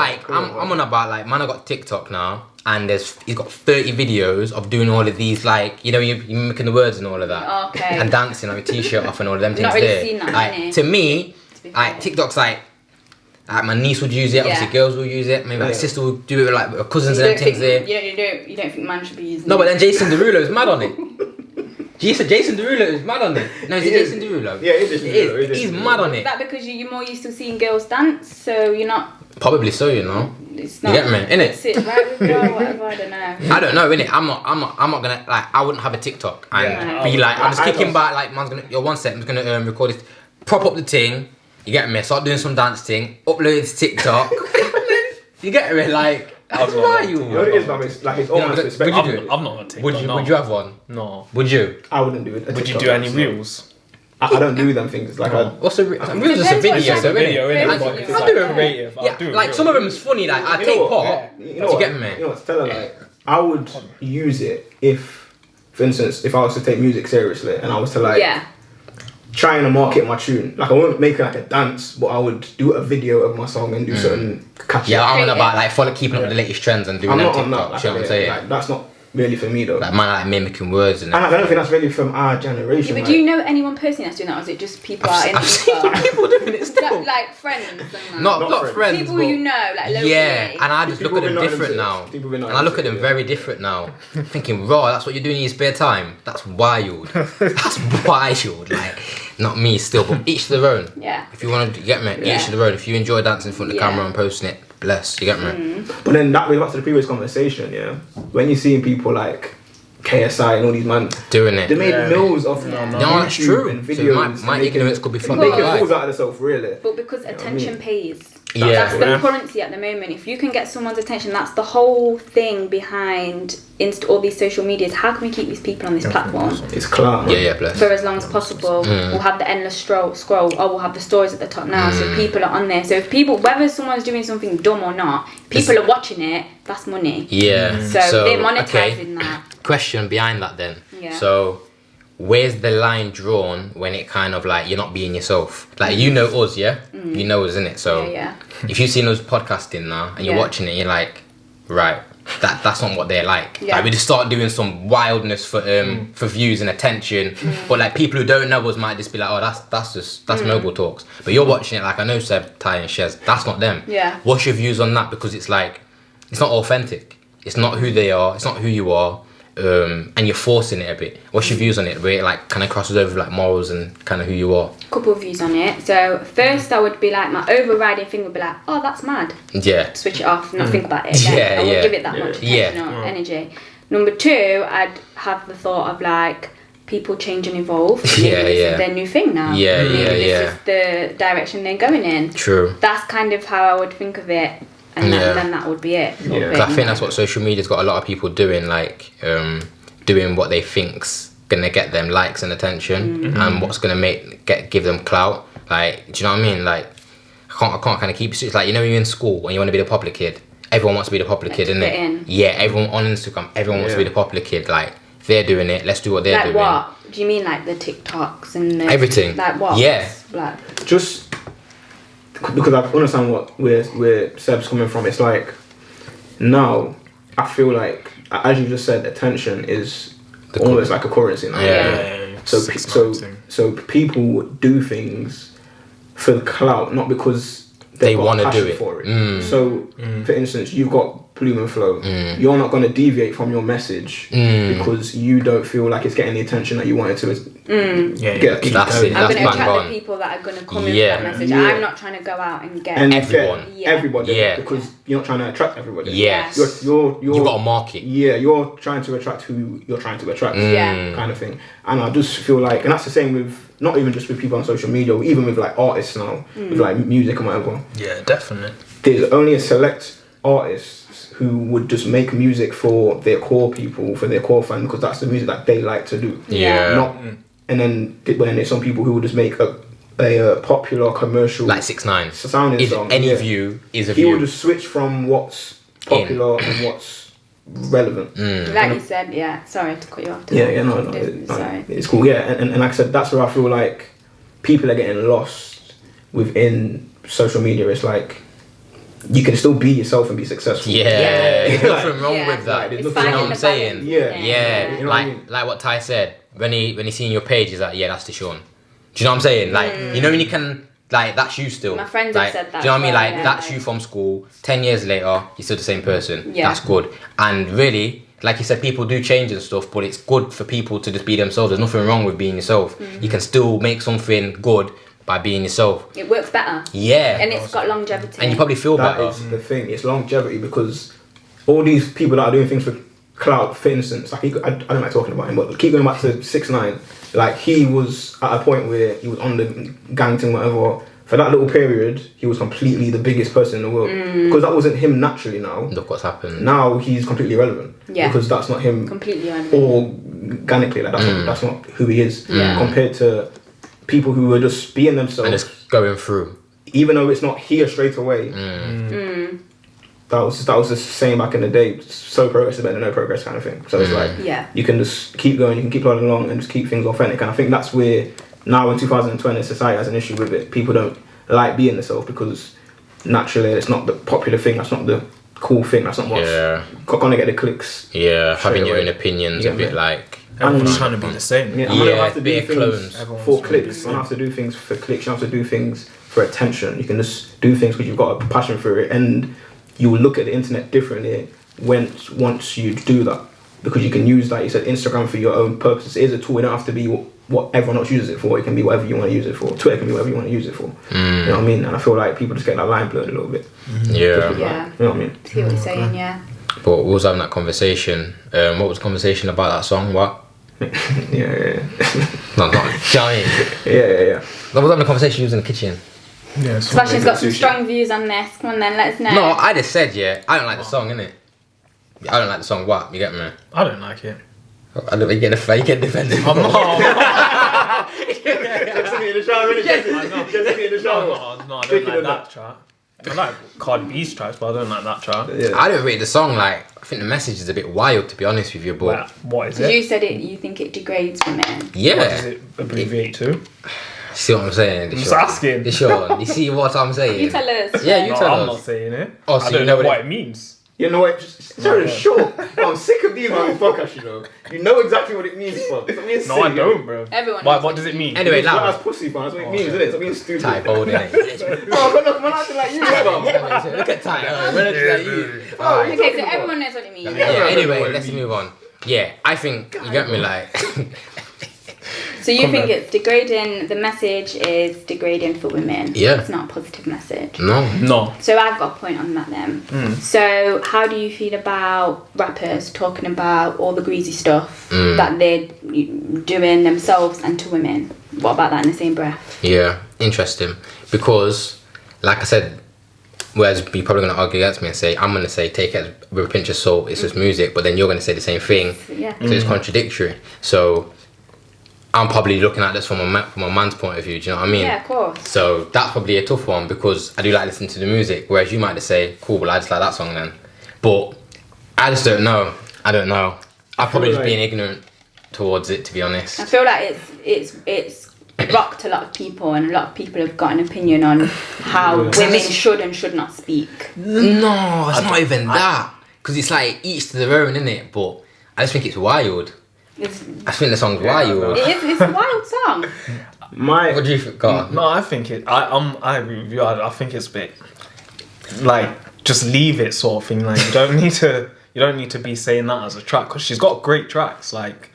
on about like, man, I got TikTok now, and he's got 30 videos of doing all of these, like, you making the words and all of that. Okay. And dancing on your t-shirt off and all of them things. Not really seen that, like, to me, like TikTok's like my niece would use it, obviously girls will use it, maybe my sister will do it with like her cousins and them things there. You don't think man should be using it? No, but then Jason Derulo is mad on it. Jason Derulo is mad on it. No, is it Jason Derulo? Yeah, it is. It is. He's mad on it. Is that because you're more used to seeing girls dance, so you're not? Probably so, you know. It's not. You get me, innit? Sit right with girl, whatever. I don't know. I don't know, innit? I'm not gonna like. I wouldn't have a TikTok and be like, I'm just kicking back. Like, man's gonna. Yo, one sec. I'm just gonna record this. Prop up the thing. You get me? Start doing some dance thing. Upload it to TikTok. You get me? Like. That's why you. You know what it is, man? It's like it's almost respect. Would you do it? I'm not on TikTok. Would you have one? No. Would you? I wouldn't do it. Would you do any reels? I don't do them things. Like what's a reels? Just a video, so innit? I do it creative. Yeah, like some of them is funny. Like I take part. You know what? Get me? You know what? Tell her like I would use it if, for instance, if I was to take music seriously and I was to like trying to market my tune. Like I wouldn't make it like a dance, but I would do a video of my song and do certain catchy. Yeah, I'm on about like keeping up with the latest trends and doing them TikToks. You know what I'm saying? Like, that's not really for me though. Like man, like mimicking words and. I don't think that's really from our generation. Yeah, but do you know anyone personally that's doing that, or is it just people out in I've seen people doing it still. like friends and that? Not friends. People you know, like locally. Yeah, and I just look at them different now. And I look at them very different now. Thinking, raw, that's what you're doing in your spare time? That's wild. That's wild. Like, not me still, but each to their own. Yeah. If you want to get me, each to their own. If you enjoy dancing in front of the camera and posting it, bless. You get me? But then that goes back to the previous conversation, yeah? When you're seeing people like KSI and all these man doing it, they made millions of no, that's true. And videos. So my ignorance could be from making fools out of themselves, really. But because attention pays. Yeah. That's the currency at the moment. If you can get someone's attention, that's the whole thing behind all these social medias. How can we keep these people on this platform? It's clout. Yeah, bless. For as long as possible. We'll have the endless scroll, or we'll have the stories at the top now, so people are on there. So if people, whether someone's doing something dumb or not, people are watching it, that's money. Yeah. So they're monetizing that. Question behind that then. Yeah. So where's the line drawn when it kind of like you're not being yourself? Like you know us, yeah? You know us, innit? So if you've seen us podcasting now and you're watching it, you're like, right, that's not what they're like. Yeah. Like we just start doing some wildness for views and attention. But like people who don't know us might just be like, oh, that's Mogul Talks. But you're watching it like I know Seb, Ty and Shez, that's not them. Yeah. What's your views on that? Because it's like it's not authentic. It's not who they are, it's not who you are. And you're forcing it a bit. What's your views on it? Where it like kind of crosses over like morals and kind of who you are? Couple of views on it. So first, I would be like my overriding thing would be like, oh, that's mad. Yeah. Switch it off, not think about it again. I won't give it that much attention or energy. Number two, I'd have the thought of like people change and evolve. Maybe this is their new thing now. Yeah, Maybe this is the direction they're going in. True. That's kind of how I would think of it. And then that would be it. Yeah. I think that's what social media's got a lot of people doing, like doing what they think's gonna get them likes and attention, and what's gonna give them clout. Like, do you know what I mean? Like, I can't kind of keep it. It's like, you know, when you're in school and you want to be the popular kid. Everyone wants to be the popular kid, isn't it? Yeah. Everyone on Instagram. Everyone wants to be the popular kid. Like, they're doing it. Let's do what they're doing. Like what? Do you mean like the TikToks and everything? Like what? Yeah. Like just because I understand where Seb's coming from. It's like now I feel like, as you just said, attention is almost like a currency now. So people do things for the clout, not because they want to do it for it. So, for instance, you've got Bloom and Flow. You're not going to deviate from your message because you don't feel like it's getting the attention that you want it to. Get. That's it. I'm That's going to attract bang the people that are going to come in for that message. I'm not trying to go out and get everybody because you're not trying to attract everybody. Yes. You've got a market. Yeah, you're trying to attract who you're trying to attract. Kind of thing. And I just feel like, and that's the same with, not even just with people on social media, even with like artists now, with like music and whatever. Yeah, definitely. There's only a select artists who would just make music for their core people, for their core fans, because that's the music that they like to do. And then there's some people who will just make a popular commercial, like 6ix9ine sounding song. Any view is a he view. will just switch from what's popular and what's relevant. Like you said, sorry to cut you off. Sorry. It's cool. And like I said, that's where I feel like people are getting lost within social media. It's like, you can still be yourself and be successful. There's nothing wrong with that. It's you know what I'm saying? You know like what Ty said, when he's seeing your page, he's like, that's Deshaun. Do you know what I'm saying? Like, you know when you can, like, that's you still. My friends like, have said that. Do you know what I mean? Like, that's you from school. 10 years later, you're still the same person. That's good. And really, like you said, people do change and stuff, but it's good for people to just be themselves. There's nothing wrong with being yourself. You can still make something good by being yourself. It works better. And it's got longevity. And you probably feel better. That is the thing. It's longevity, because all these people that are doing things for clout, for instance, like I don't like talking about him, but keep going back to 6ix9ine. Like, he was at a point where he was on the gang thing, whatever. For that little period, he was completely the biggest person in the world. Because that wasn't him naturally now. Look what's happened. Now he's completely irrelevant. Because that's not him. Completely irrelevant. Organically, like that's not who he is. Compared to people who were just being themselves. And just going through. Even though it's not here straight away. That was the same back in the day. So progress is better than no progress kind of thing. So it's like, you can just keep going, you can keep plodding along and just keep things authentic. And I think that's where, now in 2020, society has an issue with it. People don't like being themselves because naturally it's not the popular thing, that's not the cool thing, that's not what's gonna get the clicks. Having your own opinions a bit like... Everyone's trying to be the same. You don't have to do things for clicks. You don't have to do things for clicks, you don't have to do things for attention. You can just do things because you've got a passion for it, and you will look at the internet differently once you do that, because you can use, like you said, Instagram for your own purposes. It is a tool. It don't have to be what everyone else uses it for. It can be whatever you want to use it for. Twitter can be whatever you want to use it for. You know what I mean? And I feel like people just get that line blurred a little bit. You know what I mean? See what you're saying, But we was having that conversation. What was the conversation about that song? What? No, Do you know what I mean? I was having a conversation. He was in the kitchen. Sebastian's got some strong views on this. Come on then, let us know. No, I just said, I don't like the song, innit? I don't like the song, what? You get me? I don't like it. I don't, you get defended. I'm not. Just in the shower, really. No, I don't like that track. I like Cardi B's tracks, but I don't like that track. I don't rate the song, like, I think the message is a bit wild, to be honest with you, but... What is it? You said you think it degrades women. Yeah. What does it abbreviate to? See what I'm saying? I'm just asking. Deshaun, you see what I'm saying? You tell us. Yeah, you tell us. I'm not saying it. Oh, so I don't know what it means. You know what? It's very short. I'm sick of these on this podcast, you know. You know exactly what it means, fam. No, I don't, bro. Everyone. What does it mean? Anyway, now. That's pussy, fam. That's what it means, isn't it? It's being stupid. Type old, innit? Oh, but look, man, acting like you, fam. Look at Ty. We're acting like you. Okay, so everyone knows what it means. Anyway, let's move on. Yeah, I think you get me, like... So you think it's degrading, the message is degrading for women? Yeah. It's not a positive message? No. So I've got a point on that then. So how do you feel about rappers talking about all the greasy stuff that they're doing themselves and to women? What about that in the same breath? Yeah, interesting. Because, like I said, whereas you're probably going to argue against me and say, I'm going to say, take it with a pinch of salt, it's just music, but then you're going to say the same thing. Yeah. So it's contradictory. So... I'm probably looking at this from a man's point of view, do you know what I mean? Yeah, of course. So that's probably a tough one because I do like listening to the music, whereas you might just say, cool, well, I just like that song then. But I just don't know. I don't know. I've probably just been ignorant towards it, to be honest. I feel like it's rocked a lot of people, and a lot of people have got an opinion on how women should and should not speak. No, it's not even that. because it's like each to their own, innit? But I just think it's wild. I think the song's wild. It's a wild song. What do you think? Go on. No, I think it. I agree with you. I think it's a bit like just leave it sort of thing. Like you don't need to be saying that as a track because she's got great tracks. Like,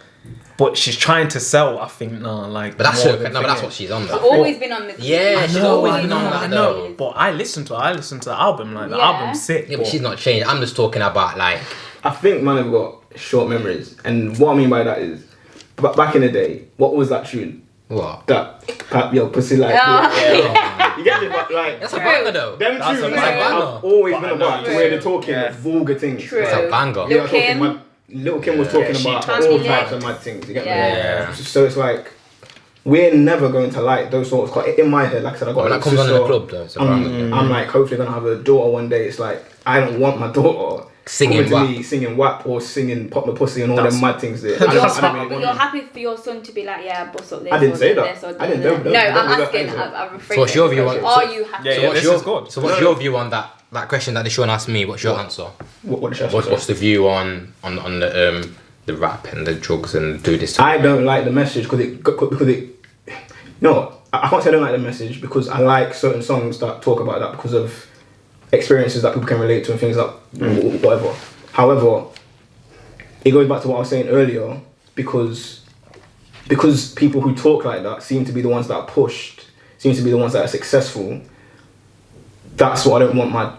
but she's trying to sell. I think like. But that's what she's on. She's always been on the. Yeah, she's always been on that. I know. But I listened to the album. Like the album's sick. Yeah, but she's not changed. I'm just talking about like. I think man have got short memories, and what I mean by that is, back in the day, what was that tune? What? That pap your pussy like. You get me? But like That's a banger though. them That's tunes a banger. have always been about True. where they're talking vulgar things. True. It's a banger. Lil' Kim. Lil' Kim was talking she about talks all about types it. of mad things. You get Yeah. me? So it's like we're never going to like those sorts. Cause in my head, like I said, I got When a that comes on in the club though, it's a banger. I'm like hopefully gonna have a daughter one day. It's like I don't want my daughter Singing coming to WAP. me singing WAP or singing pop my pussy and all That's- them mad things. That But I you're, don't really but want you're it. happy for your son to be like, yeah, boss up this. I didn't or say do that. this, or I didn't- do don't- that. No, don't I'm do that asking. either. I've rephrased So what's your the view on- question. Are you happy? Yeah, So yeah, what's this your is good. So what's your view on that question that Deshaun asked me? What's your answer? What the chef What's the view on the rap and the drugs and do this? I don't like the message because it. No, I can't say I don't like the message because I like certain songs that talk about that because of experiences that people can relate to and things like whatever. However, it goes back to what I was saying earlier because people who talk like that seem to be the ones that are pushed, seem to be the ones that are successful. That's what I don't want my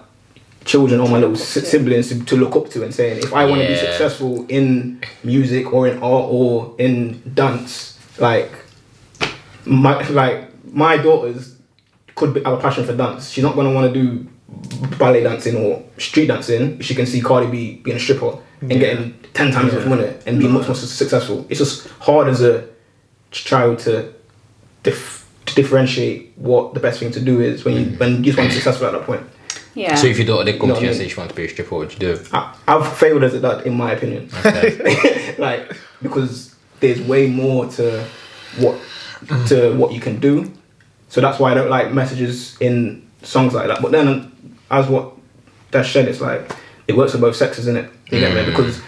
children or my little siblings to look up to and saying, if I want to be successful in music or in art or in dance, like my daughters could have a passion for dance. She's not going to want to do ballet dancing or street dancing. She can see Cardi B being a stripper and getting 10 times as much money and being much more successful. It's just hard as a child to differentiate what the best thing to do is when you just want to be successful at that point. Yeah. So if your daughter did come You know to you what and I say she wants to be a stripper, what would you do? I've failed as a dad, in my opinion. Okay. Like, because there's way more to what you can do. So that's why I don't like messages in songs like that. But then, as what Dash said, it's like it works for both sexes, innit? You get me? Because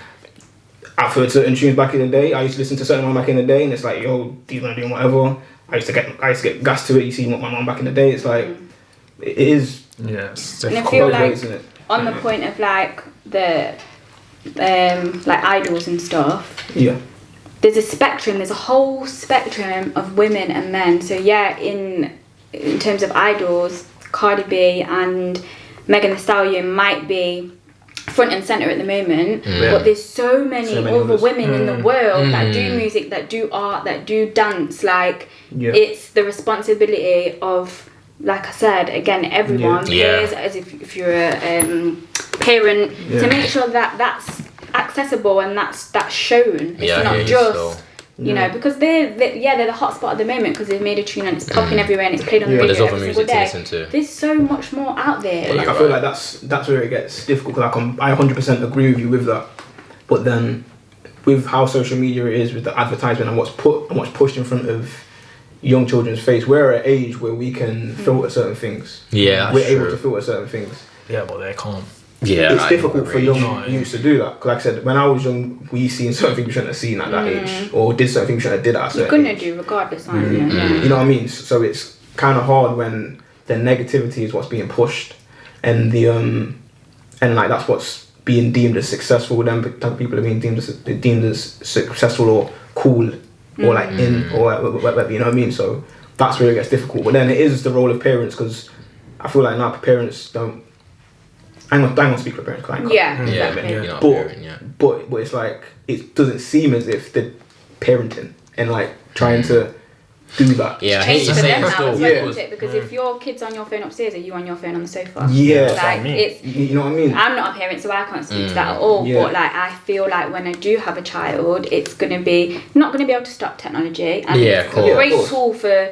I've heard certain tunes back in the day. I used to listen to certain ones back in the day, and it's like, yo, these men are doing whatever. I used to get gas to it. You see what my mom back in the day. It's like it is. Yes. And I feel both like ways, innit? on the point of like the like idols and stuff, Yeah. there's a spectrum. There's a whole spectrum of women and men. So yeah, in terms of idols, Cardi B and Megan Thee Stallion might be front and center at the moment, but there's so many other others. women in the world that do music, that do art, that do dance. Like it's the responsibility of, like I said again, everyone peers, as if you're a parent, to make sure that that's accessible and that's shown. It's not just you know, because they're the hot spot at the moment because they've made a tune and it's popping everywhere and it's played on the radio there's other every single music to day. listen to. There's so much more out there. Like, I feel like that's where it gets difficult because I 100% agree with you with that. But then with how social media is with the advertisement and what's pushed in front of young children's face, we're at an age where we can filter certain things. Yeah, that's we're able true. to filter certain things. Yeah, but they can't. Yeah, It's difficult for young agree. youths to do that. Because like I said, when I was young, we seen certain things we shouldn't have seen at that age, or did certain things we shouldn't have did at a You're certain gonna age. do regardless, aren't you? You know what I mean? So it's kind of hard when the negativity is what's being pushed, and the and like that's what's being deemed as successful. Then type of people are being deemed as successful or cool or like in or whatever. You know what I mean? So that's where it gets difficult. But then it is the role of parents because I feel like now parents don't. I'm not gonna speak for parents. 'Cause I ain't got- Yeah, Yeah, exactly. you're not a But, parent, yeah. but it's like it doesn't seem as if they're parenting and like trying to do that. Yeah, I hate Change you for them saying now still. as well, Yeah. isn't it? Because if your kid's on your phone upstairs, are you on your phone on the sofa? Yeah. That's what I Like mean. it's. You know what I mean? I'm not a parent, so I can't speak to that at all. Yeah. But like, I feel like when I do have a child, it's gonna be not gonna be able to stop technology, and Yeah, it's cool. a great Yeah, of course. tool for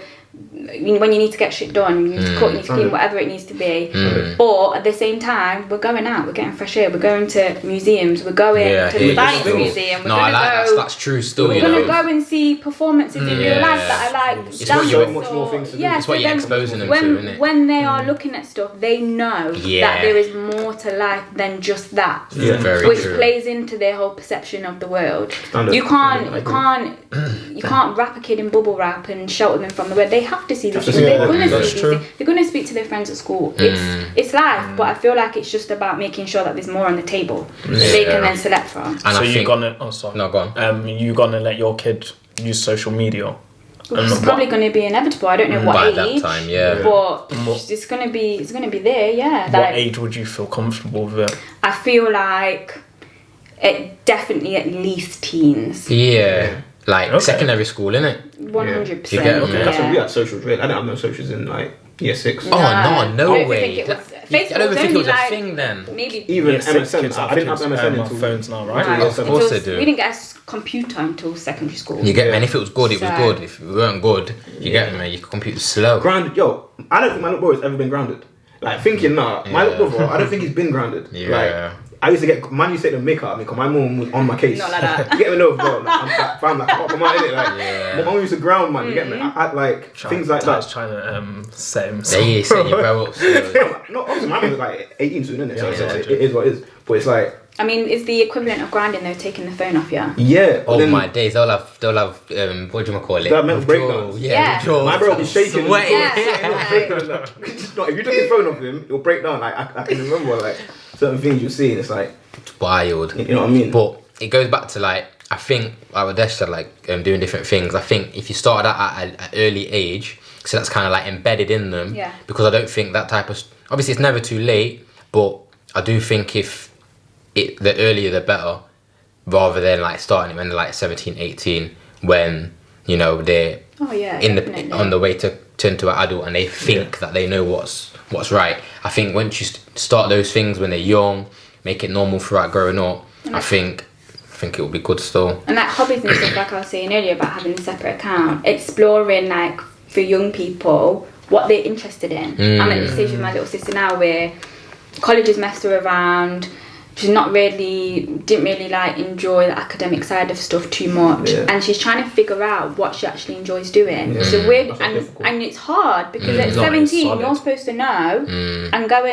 when you need to get shit done, you need to cook, you need to clean, whatever it needs to be. But at the same time, we're going out, we're getting fresh air, we're going to museums, we're going to the science museum. We're that's true. Still, we're gonna go and see performances in real life that I like. It's what you're much more things to do. It's what you're exposing them to, isn't it? When they are looking at stuff, they know that there is more to life than just that, which plays into their whole perception of the world. You can't wrap a kid in bubble wrap and shelter them from the world. They have to see this. They're gonna speak to their friends at school. It's life, but I feel like it's just about making sure that there's more on the table that they can then select from. And so you're gonna go on. You gonna let your kid use social media? It's probably going to be inevitable. I don't know what by age. That time, but it's going to be there. Yeah. What age would you feel comfortable with it? I feel like it definitely at least teens. Yeah. Like secondary school, innit? 100%. You get me? That's what we had social drill. I didn't have no socials in like year 6. No way. I don't think it was a like, thing then. Maybe even MSN. I didn't have MSN until phones now, right? Of course they do. We didn't get a computer until secondary school. You get me? And if it was good, it was good. If it weren't good, you get me? Your computer's slow. Grounded, I don't think my little brother has ever been grounded. Like thinking my little brother, I don't think he's been grounded. Yeah. Like, I used to get, man used to take the makeup at me because my mum was on my case. Not like that. You get me? No, bro. Like, I'm like, come on, innit? Like, my mum used to ground, man. You get me? I like things like that. Trying to set him. They say you grow up. No, obviously, my mum's like 18 soon, innit? So it is what it is. But it's like, I mean, it's the equivalent of grinding though, taking the phone off you. Yeah. Oh my days, they'll have what do you call it? They'll have mental breakdowns. Yeah. My bro will be shaking. If you took his phone off him, he'll break down. Like I can remember like certain things you see, and it's like wild. You know what I mean? But it goes back to like, I think like Radesh said, like doing different things. I think if you started at an early age, so that's kind of like embedded in them. Yeah. Because I don't think that type of obviously it's never too late, but I do think if the earlier the better, rather than like starting when they're like 17, 18, when you know they're on the way to turn to an adult and they think that they know what's right. I think once you start those things when they're young, make it normal throughout growing up, I think it will be good still. And like hobbies and stuff, like I was saying earlier about having a separate account, exploring like for young people what they're interested in. I'm at the stage with my little sister now where college has messed her around. She's didn't really like enjoy the academic side of stuff too much, and she's trying to figure out what she actually enjoys doing. So and it's hard because at 17 you're supposed to know and go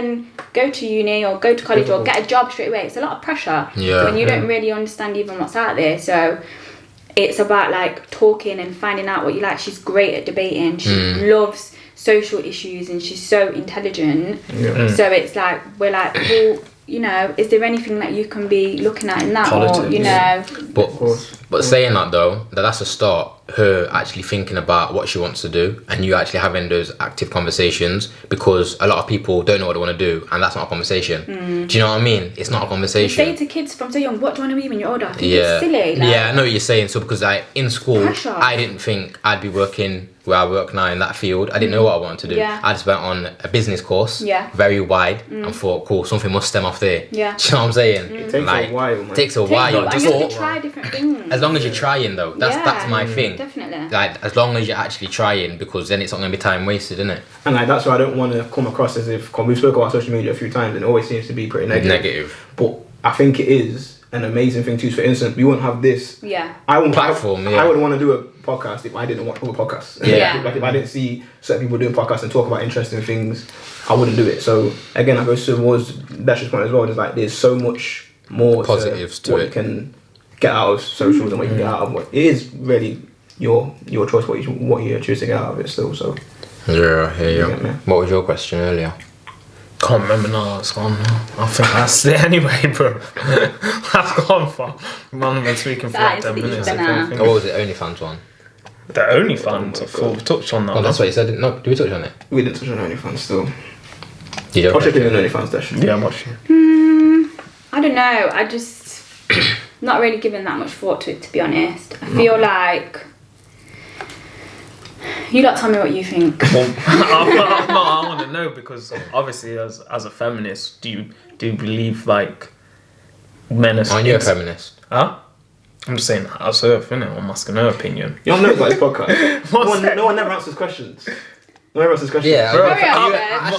to uni or go to college or get a job straight away. It's a lot of pressure when you don't really understand even what's out there. So it's about like talking and finding out what you like. She's great at debating. She loves social issues and she's so intelligent. So it's like we're like, well, you know, is there anything that you can be looking at in that? Politics, or, you know. But saying that though, that's a start. Her actually thinking about what she wants to do and you actually having those active conversations, because a lot of people don't know what they want to do and that's not a conversation. Do you know what I mean? It's not a conversation. You say to kids from so young, what do you want to be when you're older? I think it's silly. Like, I know what you're saying. So because in school, pressure. I didn't think I'd be working where I work now in that field. I didn't know what I wanted to do. I just went on a business course, very wide, and thought, cool, something must stem off there. Do you know what I'm saying? It takes a while, man. It takes a while. And you have to try different things. As long as you're trying though, that's my thing. Definitely. Like as long as you're actually trying, because then it's not going to be time wasted, isn't it? And like that's why I don't want to come across as if, cause we've spoken about social media a few times and it always seems to be pretty negative. But I think it is an amazing thing too. For instance, we wouldn't have this platform. I wouldn't want to do a podcast if I didn't want to do a podcast. Like if I didn't see certain people doing podcasts and talk about interesting things, I wouldn't do it. So again, I go towards Dash's point as well. There's like there's so much more positives to what it. You can get out of socials and what you can get out of what it is really your choice what you choose to get out of it still. So what was your question earlier? Can't remember now. It's gone. I think that's it anyway, bro. That's gone far. Man, been speaking for like 10 minutes. What was it? OnlyFans one. The OnlyFans. I thought we touched on that. Oh, that's what you said. No, did we touch on it? We didn't touch on OnlyFans still. I'll check in on OnlyFans, Dash. Yeah, I'm watching. I don't know. I just not really given that much thought to it, to be honest. I feel like you lot tell me what you think. I want to know because obviously, as a feminist, do you believe like men are? Aren't you a feminist? Huh? I'm just saying as her, innit? I'm asking her opinion. You don't know about this podcast. No one never answers questions. No one answers questions. Yeah. Very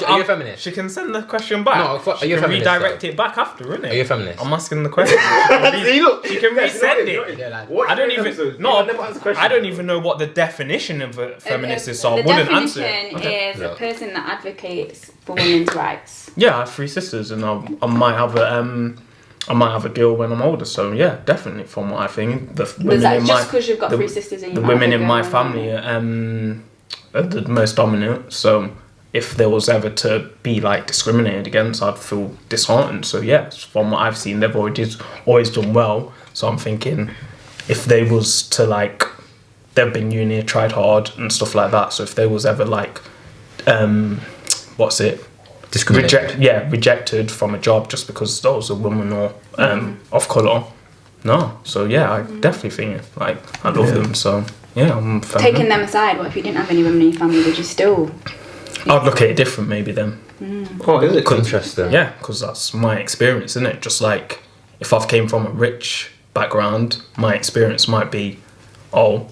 Are you a feminist? She can send the question back. No, are she you a can feminist, redirect it back after, innit? Are you a feminist? I'm asking the question. She can resend it. Yeah, like, Watch I don't the even. episodes. No, You never answer questions. I don't even know what the definition of a feminist is, so I the wouldn't answer. definition it. is a person that advocates for women's rights. Yeah, I have 3 sisters, and I might have a girl when I'm older. So yeah, definitely. From what I think, the Was women that in just my because you've got 3 sisters and you the might women have a in my girl family are the most dominant. So if there was ever to be like discriminated against, I'd feel disheartened. So yeah, from what I've seen, they've always done well. So I'm thinking, if they was to like, they've been uni, tried hard and stuff like that. So if there was ever like, rejected from a job just because that was a woman or of colour. No. So yeah, I definitely think like I love them. So yeah, I'm Taking them aside, what if you didn't have any women in your family? Would you still? I'd look at it different maybe then. Oh, is it? Interesting. Yeah, because that's my experience, isn't it? Just like if I've came from a rich background, my experience might be, oh,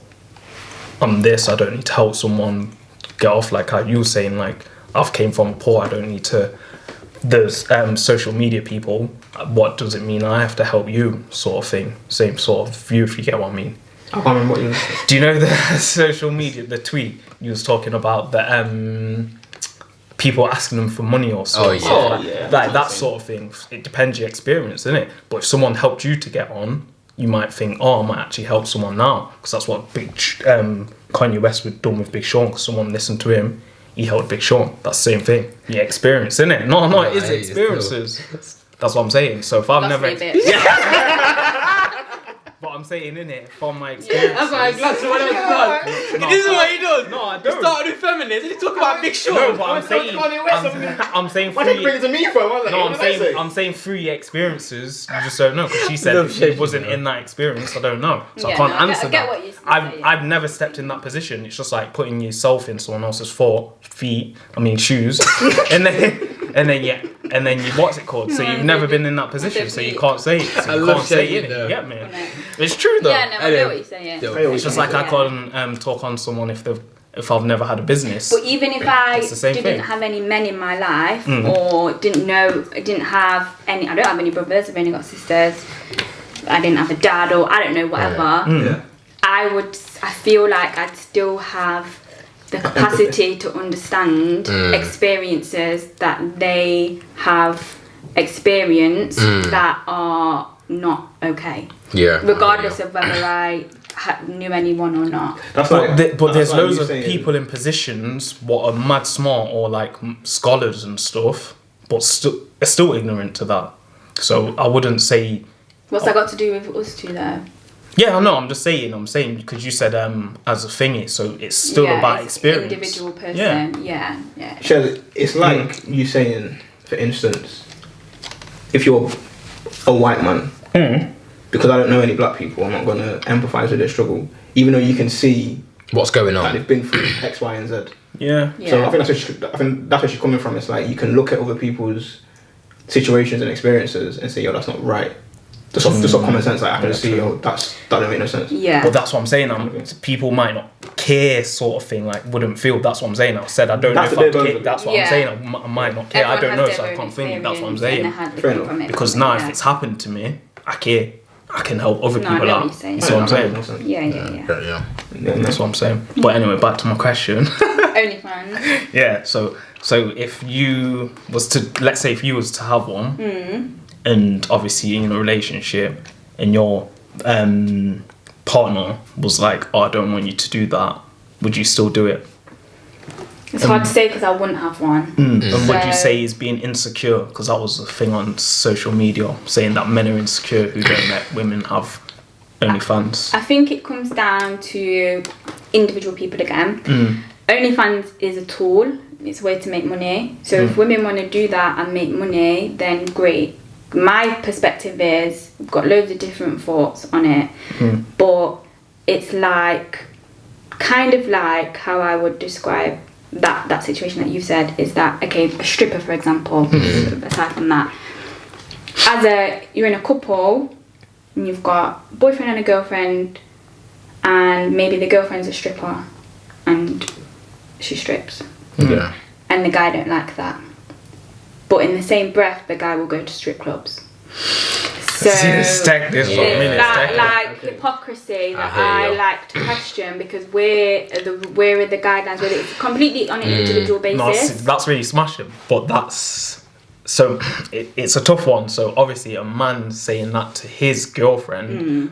I'm this, I don't need to help someone get off, like how you were saying, like I've came from poor, I don't need to. There's social media people, what does it mean I have to help you, sort of thing. Same sort of view, if you get what I mean. I can't remember what you. Do you know the social media, the tweet you was talking about, the people asking them for money or something? Oh, yeah. Like that sort of thing. It depends your experience, isn't it? But if someone helped you to get on, you might think, oh, I might actually help someone now, because that's what Kanye West would done with Big Sean, because someone listened to him, he helped Big Sean. That's the same thing. Your experience, isn't it? No, it is experiences. That's what I'm saying. So if I've never... But I'm saying, innit, from my experience. That's why I'm glad someone else does. This is what he does. No, I He don't. started with feminists and he talk about Big Sean. No, but I'm saying... I'm saying Why did you bring it to me for? No, I'm saying through your experiences, you just don't know. Because she said she wasn't in that experience, I don't know. So I can't answer that. What you're saying. I've never stepped in that position. It's just like putting yourself in someone else's shoes. and then you what's it called? So you've never been in that position, so you can't say it. So I you love can't say saying it. though. Yeah, man. It's true though. Yeah, no, I know what you're saying. It's just like I can't talk on someone if I've never had a business. But even if I It's the same didn't thing. have any men in my life, or didn't have any, I don't have any brothers, I've only got sisters, I didn't have a dad, or I don't know, whatever, Yeah. I feel like I'd still have the capacity to understand experiences that they have experienced that are not okay. Yeah. Regardless of whether I knew anyone or not. That's But there's like loads you of saying- people in positions what are mad smart or like scholars and stuff, but are still ignorant to that. So I wouldn't say. What's that got to do with us two though? Yeah, no, I'm saying because you said as a thingy, so it's still about it's experience. Individual person. Yeah. Shez, it's like you saying, for instance, if you're a white man, because I don't know any black people, I'm not going to empathise with their struggle, even though you can see What's going that on? they've been through X, Y, and Z. Yeah. So I think that's where she's coming from. It's like you can look at other people's situations and experiences and say, yo, that's not right. Just off common sense, like I can see, yo, that don't make no sense. Yeah. But that's what I'm saying. People might not care, sort of thing. Like wouldn't feel. That's what I'm saying. I said I don't That's know the if I big care. one. That's what I'm saying. I might not care. I don't know, so I can't think. That's what I'm saying. Fair enough. Because now, if it's happened to me, I care. I can help other No, I people know out. what you're saying. That's what I'm saying. Yeah. Yeah. That's what I'm saying. But anyway, back to my question. Only fun. Yeah. So if you was to, let's say, if you was to have one, and obviously in a relationship, and your partner was like, "Oh, I don't want you to do that," would you still do it? It's hard to say because I wouldn't have one. And would you So- say is being insecure? Because that was a thing on social media, saying that men are insecure who don't let women have OnlyFans. I think it comes down to individual people again. OnlyFans is a tool. It's a way to make money. So if women want to do that and make money, then great. My perspective is, I've got loads of different thoughts on it, but it's like, kind of like how I would describe that situation that you said, is that, okay, a stripper, for example, aside from that, you're in a couple, and you've got a boyfriend and a girlfriend, and maybe the girlfriend's a stripper, and she strips. Yeah. And the guy don't like that. But in the same breath, the guy will go to strip clubs. So Stack this for a minute. that hypocrisy that I like to question, because where are the guidelines? Whether it's completely on an individual basis. That's really smashing. But so it's a tough one. So obviously a man saying that to his girlfriend,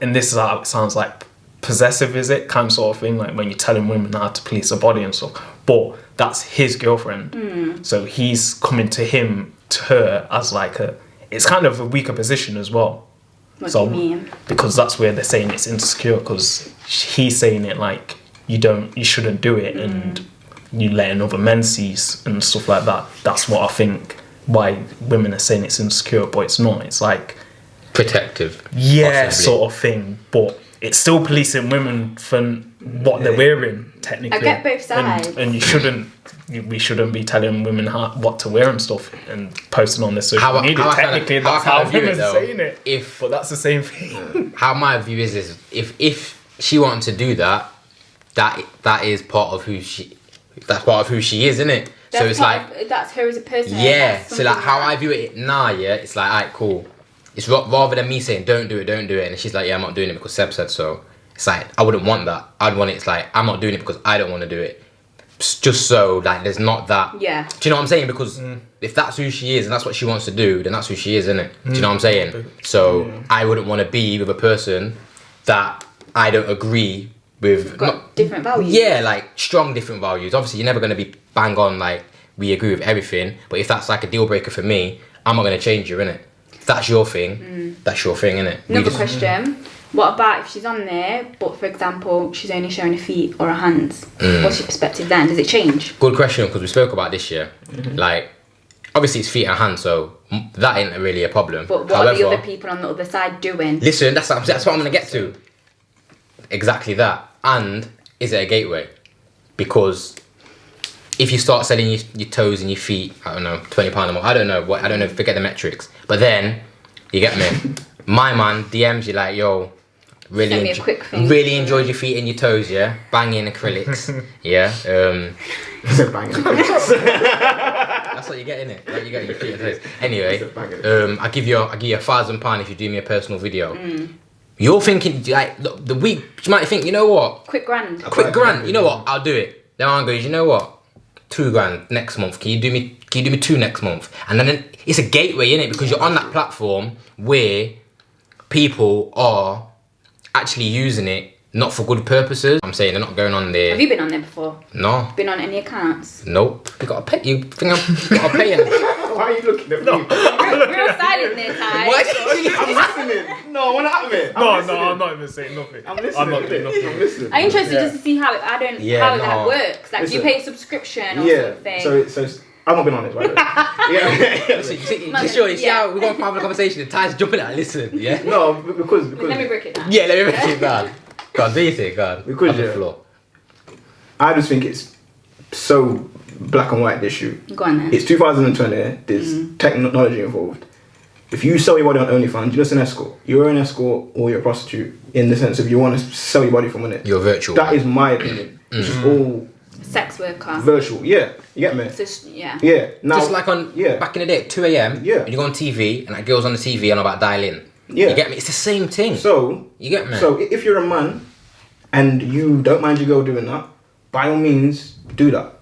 and this is how it sounds like possessive, is it? Kind of sort of thing, like when you're telling women how to police a body and stuff. But that's his girlfriend. So he's coming to her as like it's kind of a weaker position as well. What do you mean? Because that's where they're saying it's insecure, because he's saying it like you shouldn't do it, and you letting other men see and stuff like that. That's what I think why women are saying it's insecure, but it's not. It's like protective. Yeah, possibly. sort of thing. But it's still policing women for what they're wearing, technically. I get both sides. And we shouldn't be telling women what to wear and stuff and posting on their social media. Technically, that's how women are saying it. But that's the same thing. How my view is if she wanted to do that is part of who she. That's part of who she is, isn't it? So it's like that's her as a person. Yeah. So like how I view it now, yeah, it's like, alright, cool. It's rather than me saying don't do it, and she's like, yeah, I'm not doing it because Seb said so. It's like I wouldn't want that. I'd want it's like I'm not doing it because I don't want to do it. Just so like there's not that. Yeah. Do you know what I'm saying? Because if that's who she is and that's what she wants to do, then that's who she is, isn't it? Do you know what I'm saying? So I wouldn't want to be with a person that I don't agree with. Got different values. Yeah, like strong different values. Obviously, you're never going to be bang on like we agree with everything. But if that's like a deal breaker for me, I'm not going to change you, innit? If that's your thing, that's your thing, innit? Another question. What about if she's on there, but for example, she's only showing her feet or her hands? What's your perspective then? Does it change? Good question, because we spoke about this year. Like, obviously it's feet and hands, so that ain't really a problem. But what are the other people on the other side doing? Listen, that's what I'm going to get to. Exactly that. And is it a gateway? Because if you start selling your toes and your feet, I don't know, £20 a month, I don't know, forget the metrics. But then, you get me? My man DMs you like, yo, Send me a quick thing. really enjoyed your feet and your toes, yeah? Banging acrylics, yeah? Banging. That's what you get, innit? Like, you get your feet and toes. Anyway, I give you £1,000 if you do me a personal video. You're thinking, like, the week, you might think, you know what? Quick grand. You know what? I'll do it. Then one goes, you know what? £2,000 next month. Can you do me 2 next month? And then it's a gateway, innit? Because you're on that platform where people are actually using it not for good purposes. I'm saying they're not going on there. Have you been on there before? No. Been on any accounts? Nope. You gotta pay. You think I'm gotta pay? Why are you looking at me? Real silent there, Ty. What? I'm listening. No, I'm not having it. I'm not even saying nothing. I'm listening. I'm not doing nothing. I'm listening. I'm interested just to see how it that works. Like, do you Listen. pay a subscription or something? So I've not been on it, by the way. Yeah. See how we're going to have a conversation and Ty's jumping at listen, yeah? No, because Let me break it down. Yeah, let me break it down. God, do you think, God? Because, on the yeah. floor. I just think it's so black and white, this issue. Go on then. It's 2020, there's technology involved. If you sell your body on OnlyFans, you're just an escort. You're an escort or you're a prostitute in the sense of you want to sell your body for money. You're virtual. That is my opinion. It's just all Sex worker. virtual. Yeah, you get me? So, yeah. Yeah. Now, Just like back in the day, at 2 a.m, Yeah. and you go on TV, and that girl's on the TV and about dial in. Yeah. You get me? It's the same thing. So, you get me? So if you're a man and you don't mind your girl doing that, by all means, do that.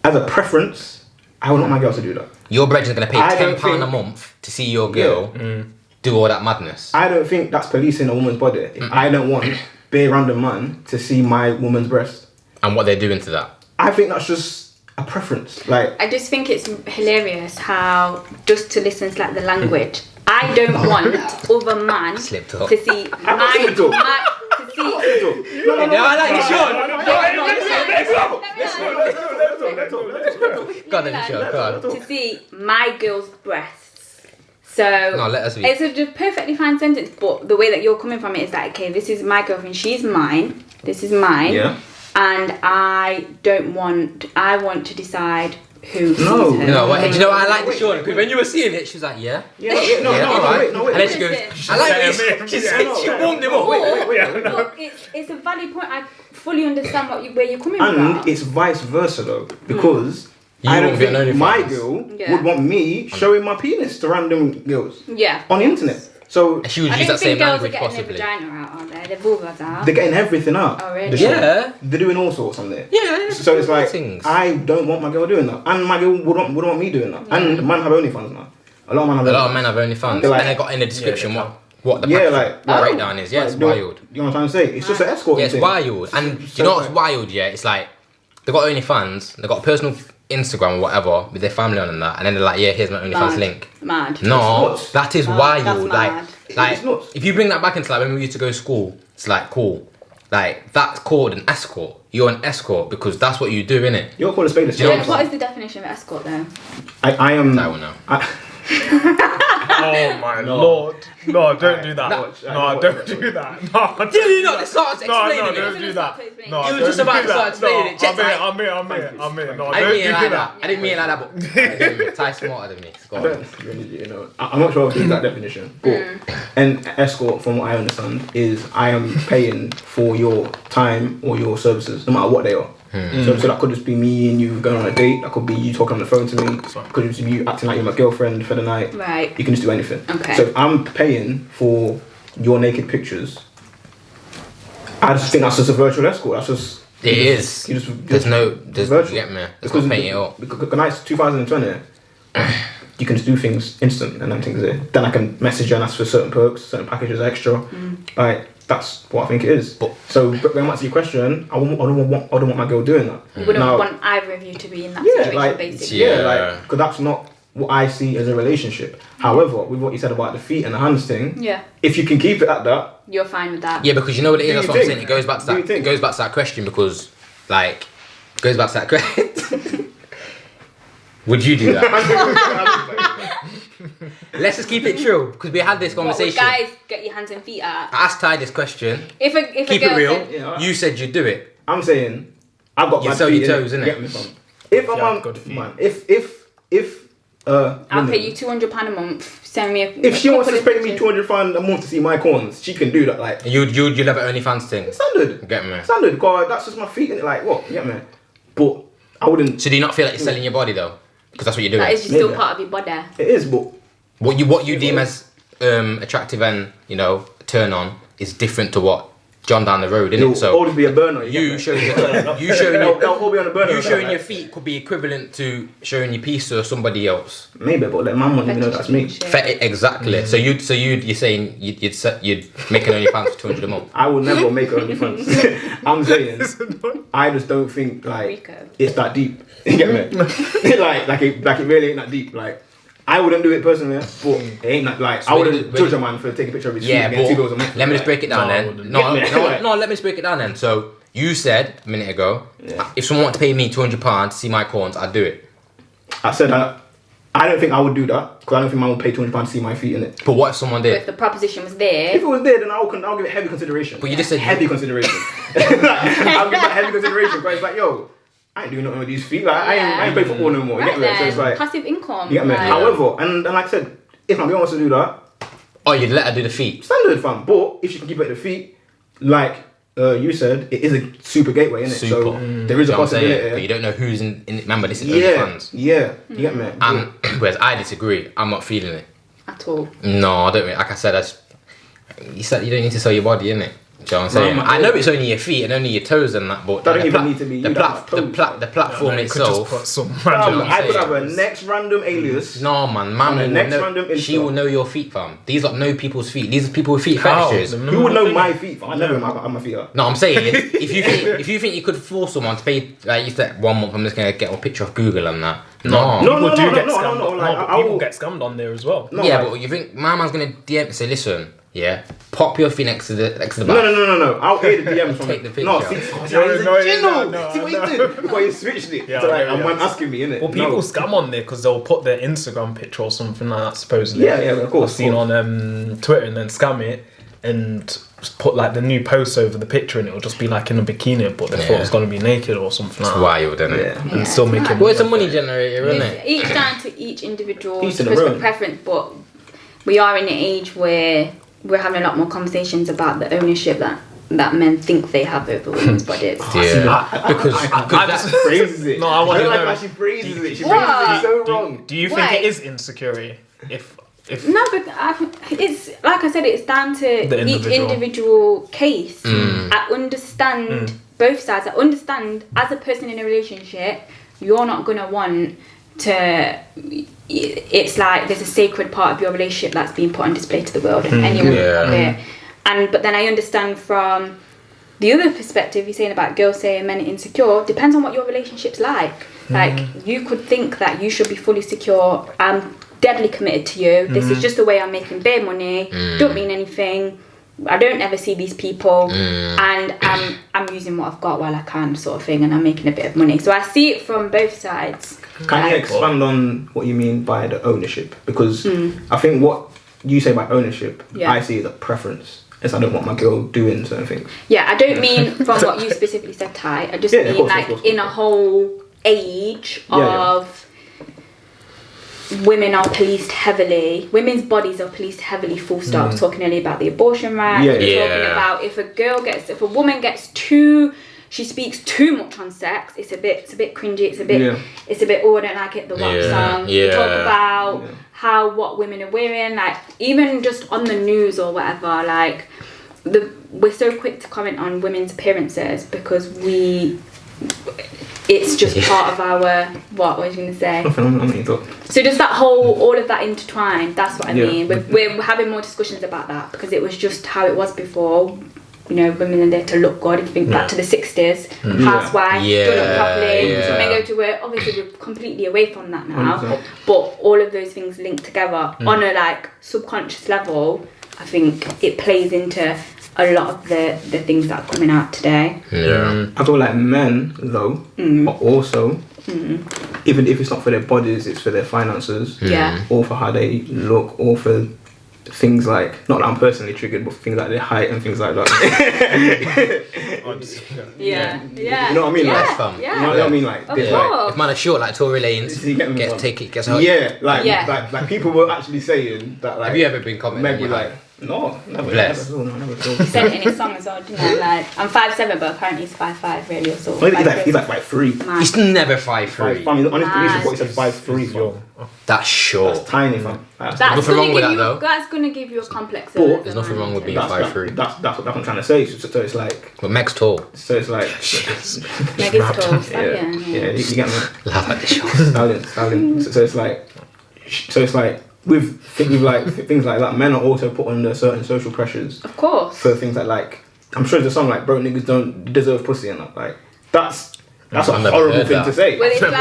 As a preference, I would not my girl to do that. Your brethren's going to pay I don't £10 a think- month to see your girl do all that madness. I don't think that's policing a woman's body. If I don't want bare random man to see my woman's breast. And what they're doing to that. I think that's just a preference. Like, I just think it's hilarious how, just to listen to like the language, I don't want other man Slipped up. to see slipped up. to see. No, I like this short. Go on then, Sean, go on. To see my girl's breasts. So No, let us read. it's a just perfectly fine sentence, but the way that you're coming from it is like, okay, this is my girlfriend, she's mine, this is mine, Yeah. and I want to decide who sees No. her. No, do you know what I like this short? Because when you were seeing it, she was like, yeah. No, alright. wait. And then she goes, I like this. She warmed him up. But it's a valid point. I fully understand where you're coming from. And it's vice versa though, because You I don't won't be on think my OnlyFans. girl would want me showing my penis to random girls Yeah. on the internet. So And she would I use don't that same think girls are language getting possibly. their vagina out, are they? Their vulvas out. they're getting everything out. Oh, really? The show. Yeah. They're doing all sorts on there. Yeah. So it's like, things. I don't want my girl doing that. And my girl wouldn't want me doing that. And man have OnlyFans now. A lot of men have A lot of men have OnlyFans. They're like- And they got in the description Yeah, what the Yeah, package like- breakdown is. Yeah, it's wild. You know what I'm trying to say? It's just an escort Yeah, it's thing. wild. And do you know what's wild? Yeah, it's like they got OnlyFans, they got a personal Instagram or whatever with their family on and that, and then they're like, yeah, here's my OnlyFans Mad. link. Mad. No, nuts. that is Mad. wild. That's Like, mad. like It's nuts. if you bring that back into like when we used to go to school, it's like cool. Like that's called an escort. You're an escort because that's what you do, innit? You're called a spade a Do you know spade. What is the definition of escort though? I am. I will know. Oh my lord. No, don't do that. Watch, No, watch, don't watch, do watch. that. No, Did you not start No, explaining it? don't do that. No, You were don't just about do to that. start explaining it. Check No, I'm here. No, I don't didn't mean it do like that. that. I didn't mean it like that, but Ty's smarter than me. Go I on. don't really, I'm not sure if it's that definition, but an escort, from what I understand, is I am paying for your time or your services, no matter what they are. So that could just be me and you going on a date. That could be you talking on the phone to me. Could just be you acting like you're my girlfriend for the night. Right. You can just do anything. Okay. So if I'm paying for your naked pictures, I just think that's just a virtual escort. That's just It is. There's virtual. you get me. It's Because not painting it up. Because now it's 2020. You can just do things instant and then things there. Then I can message you and ask for certain perks, certain packages extra. Like that's what I think it is. But- So going back to your question, I don't want my girl doing that. You wouldn't Now, want either of you to be in that yeah, situation, like basically. yeah, Yeah. like because that's not what I see as a relationship. However, with what you said about the feet and the hands thing, Yeah. if you can keep it at that, You're fine with that. Yeah, because you know what it is. Do That's you what I'm think? saying. It goes back to Do you that. It think? goes back to that question because, like, it goes back to that question. Would you do that? Let's just keep it true because we had this What, would conversation. guys get your hands and feet out? I asked Ty this question. If a Keep girl it real. said, Yeah. You said you'd do it. I'm saying I've got You bad sell feet, your toes, innit? Get me, fam. If I'm Yeah, on, good feet. man, if I'll women- pay you £200 a month. Send me a. If she wants to couple of pay me pictures. £200 a month to see my corns, she can do that. Like You'd have an OnlyFans thing. standard, Get me. standard. Cause that's just my feet, and like what? You get me? But I wouldn't. So do you not feel like you're selling your body though? Because that's what you're doing. That is still Maybe. part of your body. It is, but What you deem as attractive and turn on is different to what John down the road, it'll innit? So always be a burner. you get showing me? you showing They'll all be on a burner. you showing like, your feet could be equivalent to showing your piece to somebody else. maybe, but like, man won't even know that's me. Exactly. So you're saying you'd make an OnlyFans for 200 a month. I will never make her OnlyFans. I'm saying I just don't think like Rico. it's that deep. You get me? like it really ain't that deep. Like I wouldn't do it personally, but it ain't that like I wouldn't judge a man for taking a picture of his feet Yeah, and getting $2 a but month. let me just break it down No, I then. wouldn't. No, let me just break it down then. So you said a minute ago, if someone wanted to pay me £200 to see my corns, I'd do it. I said I don't think I would do that because I don't think man would pay £200 to see my feet in it. But what if someone But if did? the proposition was If there, it was there, then I'll give it heavy consideration. But you just said heavy consideration. I'll give that heavy consideration because it's like, yo, I ain't doing nothing with these feet. Like I ain't playing football no more. You right get me? So it's then, like, passive income. you get me? like- However, and like I said, if my girl wants to do that, Oh, you'd let her do the feet. standard fam. But if she can keep it at the feet, like you said, it is a super gateway, isn't it? Super. So there is a You know what I'm saying? possibility. But you don't know who's in remember, this is Yeah, OnlyFans. yeah, you get me? And whereas I disagree, I'm not feeling it. At all. No, I don't. Like I said, you said you don't need to sell your body, innit? Do you know what I'm saying? No, I know it's only your feet and only your toes and that, but That don't the even need to be the, you, that's the toes. platform You could just itself. put some Fam, random. what I'm I could saying. have a next random alias. No man, On man the will next know, random Insta. she will know your feet, fam. These are no people's feet. These are people with feet How? fetishes. Who would know my feet? Fam? I never know how my feet are. No, I'm saying if you think you could force someone to pay like you said 1 month, I'm just gonna get a picture of Google and that. No. No, People do get no, scammed. no, like, but I people will- get scammed on there as well. No, Yeah, like- but you think my man's gonna DM and say, listen, yeah, pop your feet next to the back. No. I'll hear the DMs from Take the No, picture. see, No, he's no, a no, gino. no, See what no. he did? Because he switched it. Yeah, So like, yeah, a man yeah. asking me, innit? Well, people scam on there because they'll put their Instagram picture or something like that, supposedly. Yeah, of course. I've seen on Twitter and then scam it and just put like the new post over the picture and it'll just be like in a bikini, but they thought it was going to be naked or something like It's that. wild, isn't it? Yeah. And still making Well, it's a money generator, isn't It's it? each down to each individual's Each to their personal own. preference, but we are in an age where we're having a lot more conversations about the ownership that men think they have over women's bodies. Because that phrases it. No, I want to like know. how she phrases it. She phrases it so wrong. Do you think Why? it is insecurity? If No, but it's like I said, it's down to The each individual. individual case. I understand both sides. I understand as a person in a relationship, you're not gonna want to. It's like there's a sacred part of your relationship that's being put on display to the world, and anyone can have it. But then I understand from the other perspective, you're saying about girls saying men are insecure. Depends on what your relationship's like. Like you could think that you should be fully secure. I'm deadly committed to you. This is just the way I'm making bare money. Don't mean anything. I don't ever see these people, and I'm using what I've got while I can, sort of thing, and I'm making a bit of money. So I see it from both sides. Can you expand on what you mean by the ownership? Because I think what you say by ownership, I see as a preference. Is I don't want my girl doing certain things. Yeah, I don't mean from what you specifically said, Ty. I just mean of course, like of course. in a whole age Yeah, of women are policed heavily. Women's bodies are policed heavily. Full stop. Talking earlier about the abortion rights. Talking about if a woman gets she speaks too much on sex. It's a bit cringy. It's a bit. Oh, I don't like it. The rock song. We talk about what women are wearing, like even just on the news or whatever. Like we're so quick to comment on women's appearances because it's just part of our what was you gonna say? So just that all of that intertwined. That's what I mean. We're having more discussions about that because it was just how it was before. You know, women are there to look good. If you think back to the 60s, housewife, don't look properly, men go to work. Obviously, we're completely away from that now. 100%. But all of those things linked together on a like subconscious level. I think it plays into a lot of the things that are coming out today. I feel like men though are also, even if it's not for their bodies, it's for their finances, or for how they look, or for things like, not that I'm personally triggered, but things like their height and things like that. You know what I mean? That's fun. You know what I mean? Like, there's like, if man are short like Tory Lanez, gets out. like people were actually saying that. Like, have you ever been commenting? Maybe like, no, never. He said it in his song as well, didn't he? Like, I'm 5'7", but apparently he's 5'5", really, or so. He's like 5'3". He's never 5'3". On his police report, he said 5'3". That's short. That's tiny, fam. That's nothing wrong with that though. That's gonna give you a complex. But there's nothing wrong with being 5'3". That's what I'm trying to say. So it's like. But Meg's tall. So it's like. Meg is tall. Yeah, you get me. Laugh at the show. Stallion. So it's like with things like that, men are also put under certain social pressures. Of course. For things like I'm sure there's a song like bro niggas don't deserve pussy and that. Like that's a horrible thing to say. Well, it's like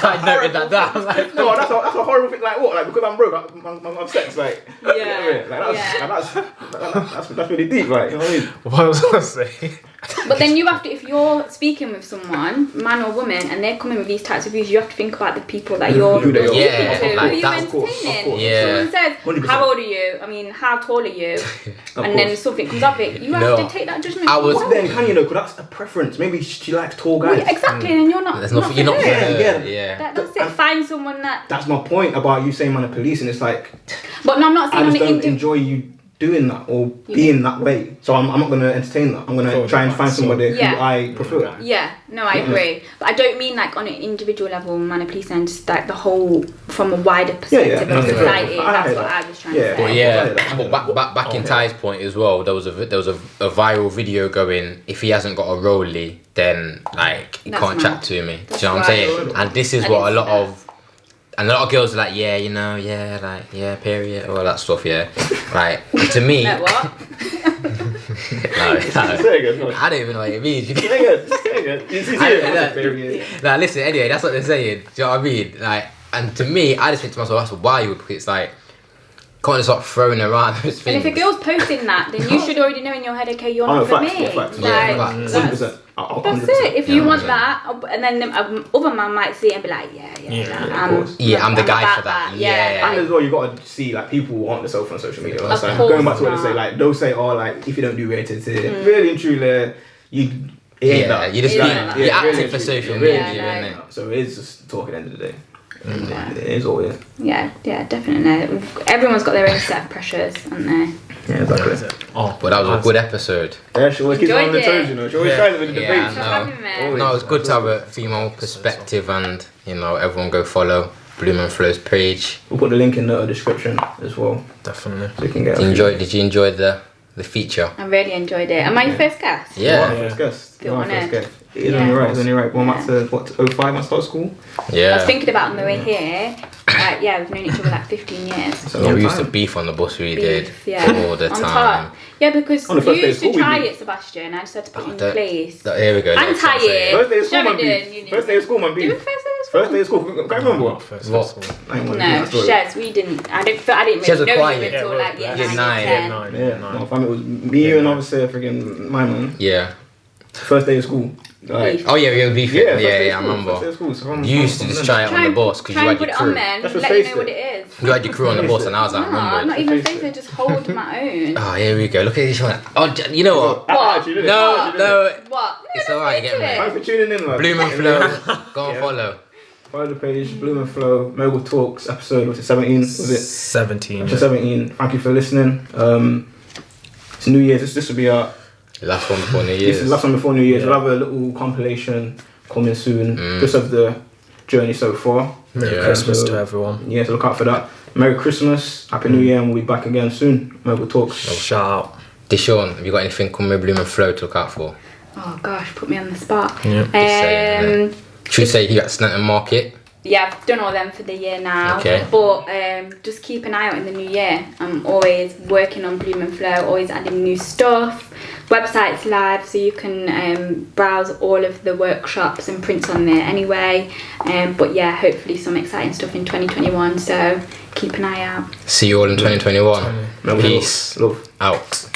I noted that down. Like, no, that's a horrible thing. Like what? Like because I'm broke, I'm upset. Like that's really deep. Like you know what I mean? What was I gonna say? But then you have to, if you're speaking with someone, man or woman, and they're coming with these types of views, you have to think about the people that you're speaking to. Who are you entertaining? Someone says, 100%. how old are you? I mean, how tall are you? And then something comes up it. You have to take that judgment. But then can you know? Because that's a preference. Maybe she likes tall guys. Well, exactly, and you're not. you're not for her. That's it. Find someone that. That's my point about you saying man are police, and it's like. But no, I'm not saying I on just the don't enjoy you doing that or being that way. So I'm not going to entertain that. I'm going to try and find somebody who I prefer. Yeah, no, I agree. But I don't mean like on an individual level, man of police, and just like the whole, from a wider perspective of society. That's what I was trying to say. But back in Ty's point as well, there was a viral video going, if he hasn't got a rollie, then like you can't chat to me. Do you know what I'm saying? And this is what a lot of girls are like, period, all that stuff, Like, to me... Like what? I don't even know what it means. Nah, listen, anyway, that's what they're saying. Do you know what I mean? Like, and to me, I just think to myself, that's wild, because it's like, can't just start throwing around those things. And if a girl's posting that, then you should already know in your head, okay, you're not for me. Facts. 100%. That's it. If you want that, and then the other man might see it and be like, I'm the guy for that. And as well, you got to see like people aren't themselves on social media. Like, going back to what they say, like they'll say, oh, like if you don't do rated, really and truly, you're acting for social media, innit? So it is just talk at the end of the day. It is all it is. Yeah, definitely. Everyone's got their own set of pressures, haven't they? Yeah, exactly. But that was a good episode. Yeah, she always keeps on the Enjoyed toes, it. you know. She always tries it with the Yeah, debates. I know. No, it's good to have a female perspective, and everyone go follow Bloom and Flow's page. We'll put the link in the description as well, Definitely. so you can get. Did you enjoy the feature? I really enjoyed it. Am I your first guest? Yeah. First guest. Feel You're my honoured. first guest. It is only right. It's only right. Well, I'm at 05. I start school. I Yeah. was thinking about on the way here. Yeah, we've known each other like 15 years. It's a Yeah, long we used to time. beef on the bus. We Beef, did yeah. all the On time. top. Yeah, because On the you first day of used to school we try beef. it, Sebastian. I just had to put you in Don't- place. Here we go. I'm next time, say it. tired. First day of school, man. Sheridan, Beef. First day of school, man. Did we Beef. first day of school? First day of school. Can't remember. First What? of all. I ain't wanna do No, that story. Shez, we didn't. I didn't Shez was really know quiet. you until Yeah, like yeah. year Year 9, nine. 10. Yeah, no, fam, it was me, you, and obviously freaking my man. Yeah. First day of school. Like, Beef. Oh yeah, we were beefing. first day Yeah, of I school, first day remember. of school, so from- You used to from just then. try it on the bus because Try you and had put your it on crew. then. That's what Let you faced know what it. it is. You had your crew on the bus, and I was No, I'm outnumbered. not even Face facing it. it. Just hold my own. Oh, here we go. Look at this one. Oh, you know what? Actually, did it. No, Actually, did no. it. What? It's No, alright, let's get do me. it. Thanks for tuning in, man. Bloom and Flow. Go and Yeah. follow. Follow the page, Bloom and Flow, Mogul Talks, episode, was it 17? Was it? 17. Episode 17. Thank you for listening. It's New Year's. This will be our Last one before New this Year's. is the last one before New Year's. Yeah. We'll have a little compilation coming soon, just of the journey so far. Merry Yeah. Christmas So, to everyone. Yeah, so look out for that. Merry Christmas, Happy New Year, and we'll be back again soon. Mogul Talks. Shout out. Deshaun, have you got anything coming with Bloom and Flow to look out for? Oh gosh, put me on the spot. Yeah. Just saying, Should we say you at Snetton Market? Yeah, I've done all them for the year now. Okay. But just keep an eye out in the new year. I'm always working on Bloom and Flow, always adding new stuff. Website's live, so you can browse all of the workshops and prints on there anyway. But yeah, hopefully some exciting stuff in 2021. So keep an eye out. See you all in 2021. Mogul Peace. Love. Out.